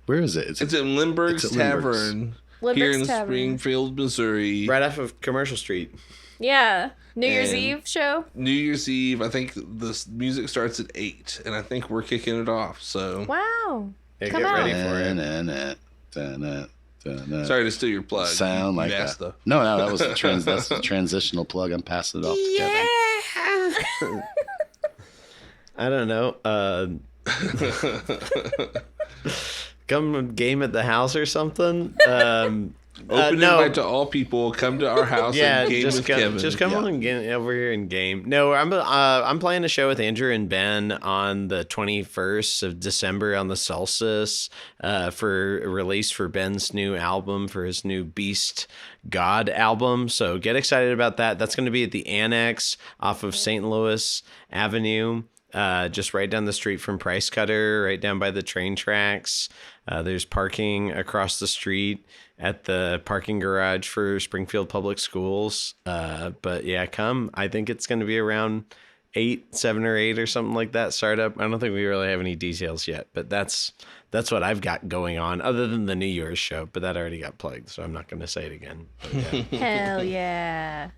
where is it? It's at Lindbergh's Tavern here in Springfield, Missouri. Right off of Commercial Street. Yeah. New Year's Eve show? New Year's Eve. I think the music starts at 8, and I think we're kicking it off. So wow. Yeah, get ready for it. Sorry to steal your plug. Sound like that. No, that was that's a transitional plug. I'm passing it off to Kevin. I don't know. Come game at the house or something. Open invite to all people. Come to our house and game with Kevin. Just come on and get over here and game. No, I'm playing a show with Andrew and Ben on the 21st of December on the solstice for a release for Ben's new album, for his new Beast God album. So get excited about that. That's going to be at the Annex off of St. Louis Avenue. Just right down the street from Price Cutter, right down by the train tracks. There's parking across the street at the parking garage for Springfield Public Schools. But yeah, come. I think it's going to be around 7 or 8 or something like that startup. I don't think we really have any details yet, but that's what I've got going on other than the New Year's show, but that already got plugged, so I'm not going to say it again. Yeah. Hell yeah.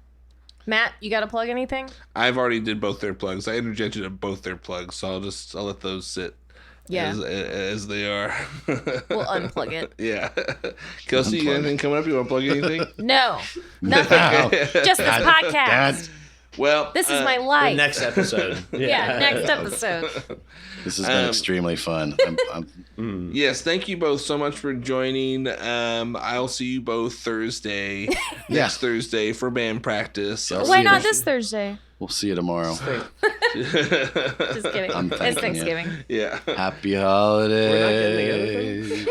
Matt, you got to plug anything? I've already did both their plugs. I interjected at both their plugs, so I'll let those sit as they are. We'll unplug it. Yeah. Kelsey, you got anything coming up? You want to plug anything? No. Nothing. Just this podcast. Well, this is my life. Next episode. Yeah, next episode. This has been extremely fun. Yes, thank you both so much for joining. I'll see you both Thursday, next Thursday for band practice. Why not this Thursday? We'll see you tomorrow. Just kidding. It's Thanksgiving. Yeah. Happy holidays.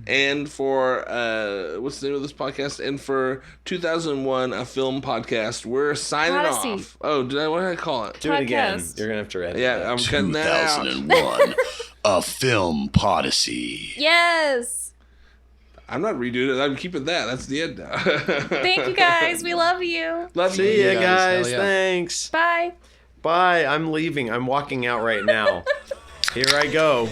And for what's the name of this podcast? And for 2001, a film podcast. We're signing off. Oh, what did I call it? Do it again. You're gonna have to edit. Yeah, I'm cutting that out. 2001, a film podyssey. Yes. I'm not redoing it. I'm keeping that. That's the end now. Thank you guys. We love you. Love you. See ya, guys. Thanks. Bye. Bye. I'm leaving. I'm walking out right now. Here I go.